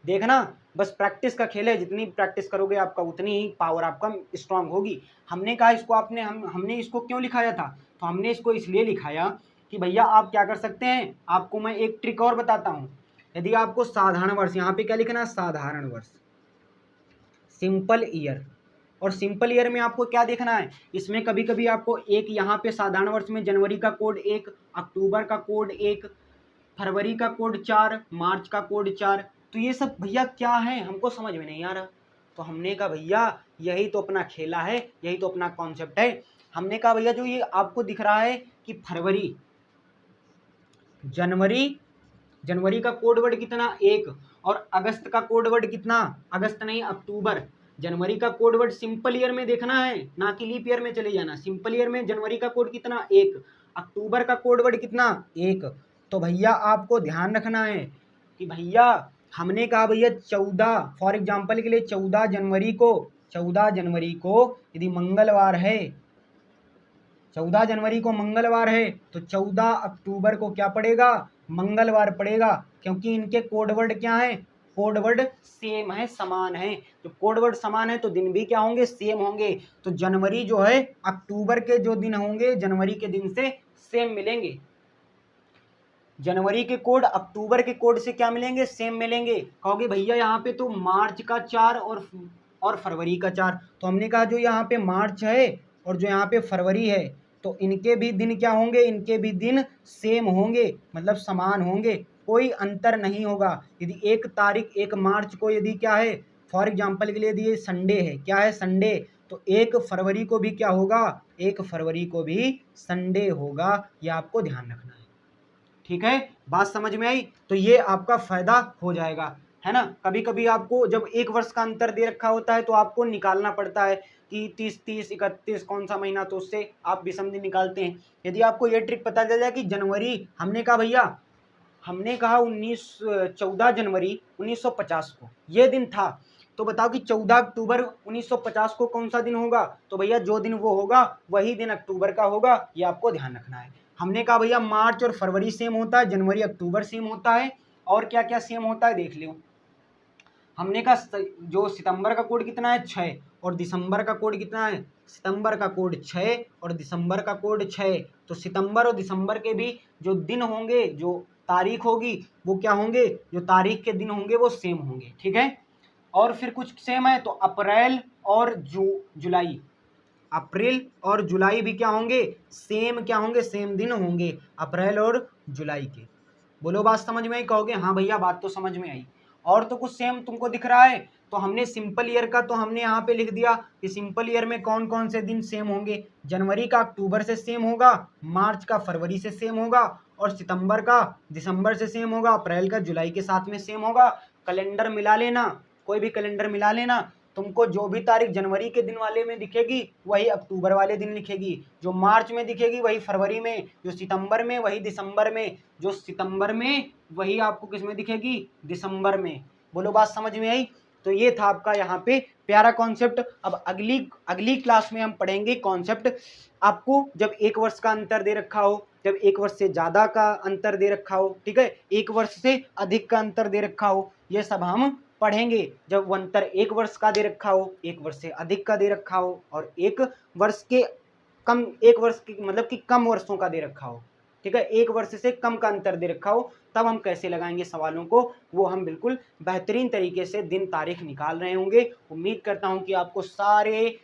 देखना बस प्रैक्टिस का खेल है, जितनी प्रैक्टिस करोगे आपका उतनी ही पावर आपका स्ट्रांग होगी। हमने कहा इसको हमने इसको क्यों लिखाया था, तो हमने इसको इसलिए लिखाया कि भैया आप क्या कर सकते हैं, आपको मैं एक ट्रिक और बताता हूँ। यदि आपको साधारण वर्ष, यहाँ पे क्या लिखना है साधारण वर्ष सिंपल ईयर, और सिंपल ईयर में आपको क्या देखना है, इसमें कभी कभी आपको एक यहाँ पे साधारण वर्ष में जनवरी का कोड 1, अक्टूबर का कोड 1, फरवरी का कोड 4, मार्च का कोड 4, तो ये सब भैया क्या है हमको समझ में नहीं आ रहा। तो हमने कहा भैया यही तो अपना खेला है, यही तो अपना कॉन्सेप्ट है। हमने कहा भैया जो ये आपको दिख रहा है कि फरवरी जनवरी का कोड वर्ड कितना 1, और अगस्त का कोड वर्ड कितना, अगस्त नहीं अक्टूबर। जनवरी का कोड वर्ड सिंपल ईयर में देखना है, ना कि लीप ईयर में चले जाना। सिंपल ईयर में जनवरी का कोड कितना 1, अक्टूबर का कोड वर्ड कितना 1। तो भैया आपको ध्यान रखना है कि भैया हमने कहा भैया 14 फॉर एग्जाम्पल के लिए 14 जनवरी को यदि मंगलवार है, 14 जनवरी को मंगलवार है तो 14 अक्टूबर को क्या पड़ेगा मंगलवार पड़ेगा, क्योंकि इनके कोड वर्ड क्या है, कोड वर्ड सेम है समान है। तो कोड वर्ड समान है तो दिन भी क्या होंगे सेम होंगे। तो जनवरी जो है अक्टूबर के जो दिन होंगे जनवरी के दिन से सेम मिलेंगे, जनवरी के कोड अक्टूबर के कोड से क्या मिलेंगे सेम मिलेंगे। कहोगे भैया यहाँ पे तो मार्च का 4 और फरवरी का 4, तो हमने कहा जो यहाँ पे मार्च है और जो यहाँ पे फरवरी है तो इनके भी दिन क्या होंगे, इनके भी दिन सेम होंगे, मतलब समान होंगे, कोई अंतर नहीं होगा। यदि 1 मार्च को यदि क्या है फॉर एग्जाम्पल के लिए यदि ये संडे है, क्या है संडे, तो 1 फरवरी को भी क्या होगा 1 फरवरी को भी संडे होगा। ये आपको ध्यान रखना है। ठीक है, बात समझ में आई। तो ये आपका फायदा हो जाएगा, है ना। कभी कभी आपको जब 1 वर्ष का अंतर दे रखा होता है तो आपको निकालना पड़ता है कि 30 30 31 कौन सा महीना, तो उससे आप विषम दिन निकालते हैं। यदि आपको ये ट्रिक पता चल जाए कि जनवरी, हमने कहा भैया हमने कहा 14 जनवरी 1950 को ये दिन था, तो बताओ कि 14 अक्टूबर 1950 को कौन सा दिन होगा, तो भैया जो दिन वो होगा वही दिन अक्टूबर का होगा, ये आपको ध्यान रखना है। हमने कहा भैया मार्च और फरवरी सेम होता है, जनवरी अक्टूबर सेम होता है, और क्या क्या सेम होता है देख लो। हमने कहा जो सितंबर का कोड कितना है 6 और दिसंबर का कोड कितना है, सितंबर का कोड 6 और दिसंबर का कोड 6, तो सितंबर और दिसंबर के भी जो दिन होंगे, जो तारीख होगी वो क्या होंगे, जो तारीख के दिन होंगे वो सेम होंगे, ठीक है। और फिर कुछ सेम है तो अप्रैल और जुलाई, अप्रैल और जुलाई भी क्या होंगे, सेम क्या होंगे, सेम दिन होंगे अप्रैल और जुलाई के। बोलो बात समझ में आई, कहोगे हाँ भैया बात तो समझ में आई। और तो कुछ सेम तुमको दिख रहा है, तो हमने सिंपल ईयर का तो हमने यहाँ पे लिख दिया कि सिंपल ईयर में कौन कौन से दिन सेम होंगे, जनवरी का अक्टूबर से सेम होगा, मार्च का फरवरी से सेम होगा, और सितंबर का दिसंबर से सेम होगा, अप्रैल का जुलाई के साथ में सेम होगा। कैलेंडर मिला लेना, कोई भी कैलेंडर मिला लेना, तुमको जो भी तारीख जनवरी के दिन वाले में दिखेगी वही अक्टूबर वाले दिन लिखेगी, जो मार्च में दिखेगी वही फरवरी में, जो सितंबर में वही दिसंबर में, जो सितंबर में वही आपको किस में दिखेगी, दिसंबर में। बोलो बात समझ में आई। तो ये था आपका यहाँ पे प्यारा कॉन्सेप्ट। अब अगली क्लास में हम पढ़ेंगे कॉन्सेप्ट, आपको जब एक वर्ष का अंतर दे रखा हो, जब एक वर्ष से ज़्यादा का अंतर दे रखा हो, ठीक है, एक वर्ष से अधिक का अंतर दे रखा हो, ये सब हम पढ़ेंगे। जब अंतर एक वर्ष का दे रखा हो, एक वर्ष से अधिक का दे रखा हो, और एक वर्ष के कम, एक वर्ष की मतलब कि कम वर्षों का दे रखा हो, ठीक है, एक वर्ष से कम का अंतर दे रखा हो, तब हम कैसे लगाएंगे सवालों को, वो हम बिल्कुल बेहतरीन तरीके से दिन तारीख निकाल रहे होंगे। उम्मीद करता हूं कि आपको सारे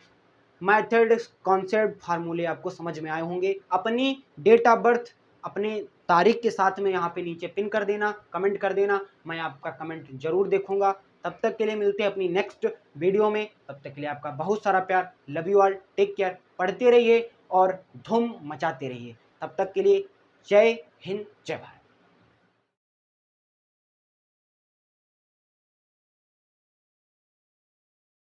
मेथड, कॉन्सेप्ट, फार्मूले आपको समझ में आए होंगे। अपनी डेट ऑफ बर्थ अपने तारीख के साथ में यहाँ पे नीचे पिन कर देना, कमेंट कर देना, मैं आपका कमेंट जरूर देखूंगा। तब तक के लिए मिलते हैं अपनी नेक्स्ट वीडियो में, तब तक के लिए आपका बहुत सारा प्यार, love you all, take care, पढ़ते रहिए और धूम मचाते रहिए। तब तक के लिए जय हिंद, जय भारत।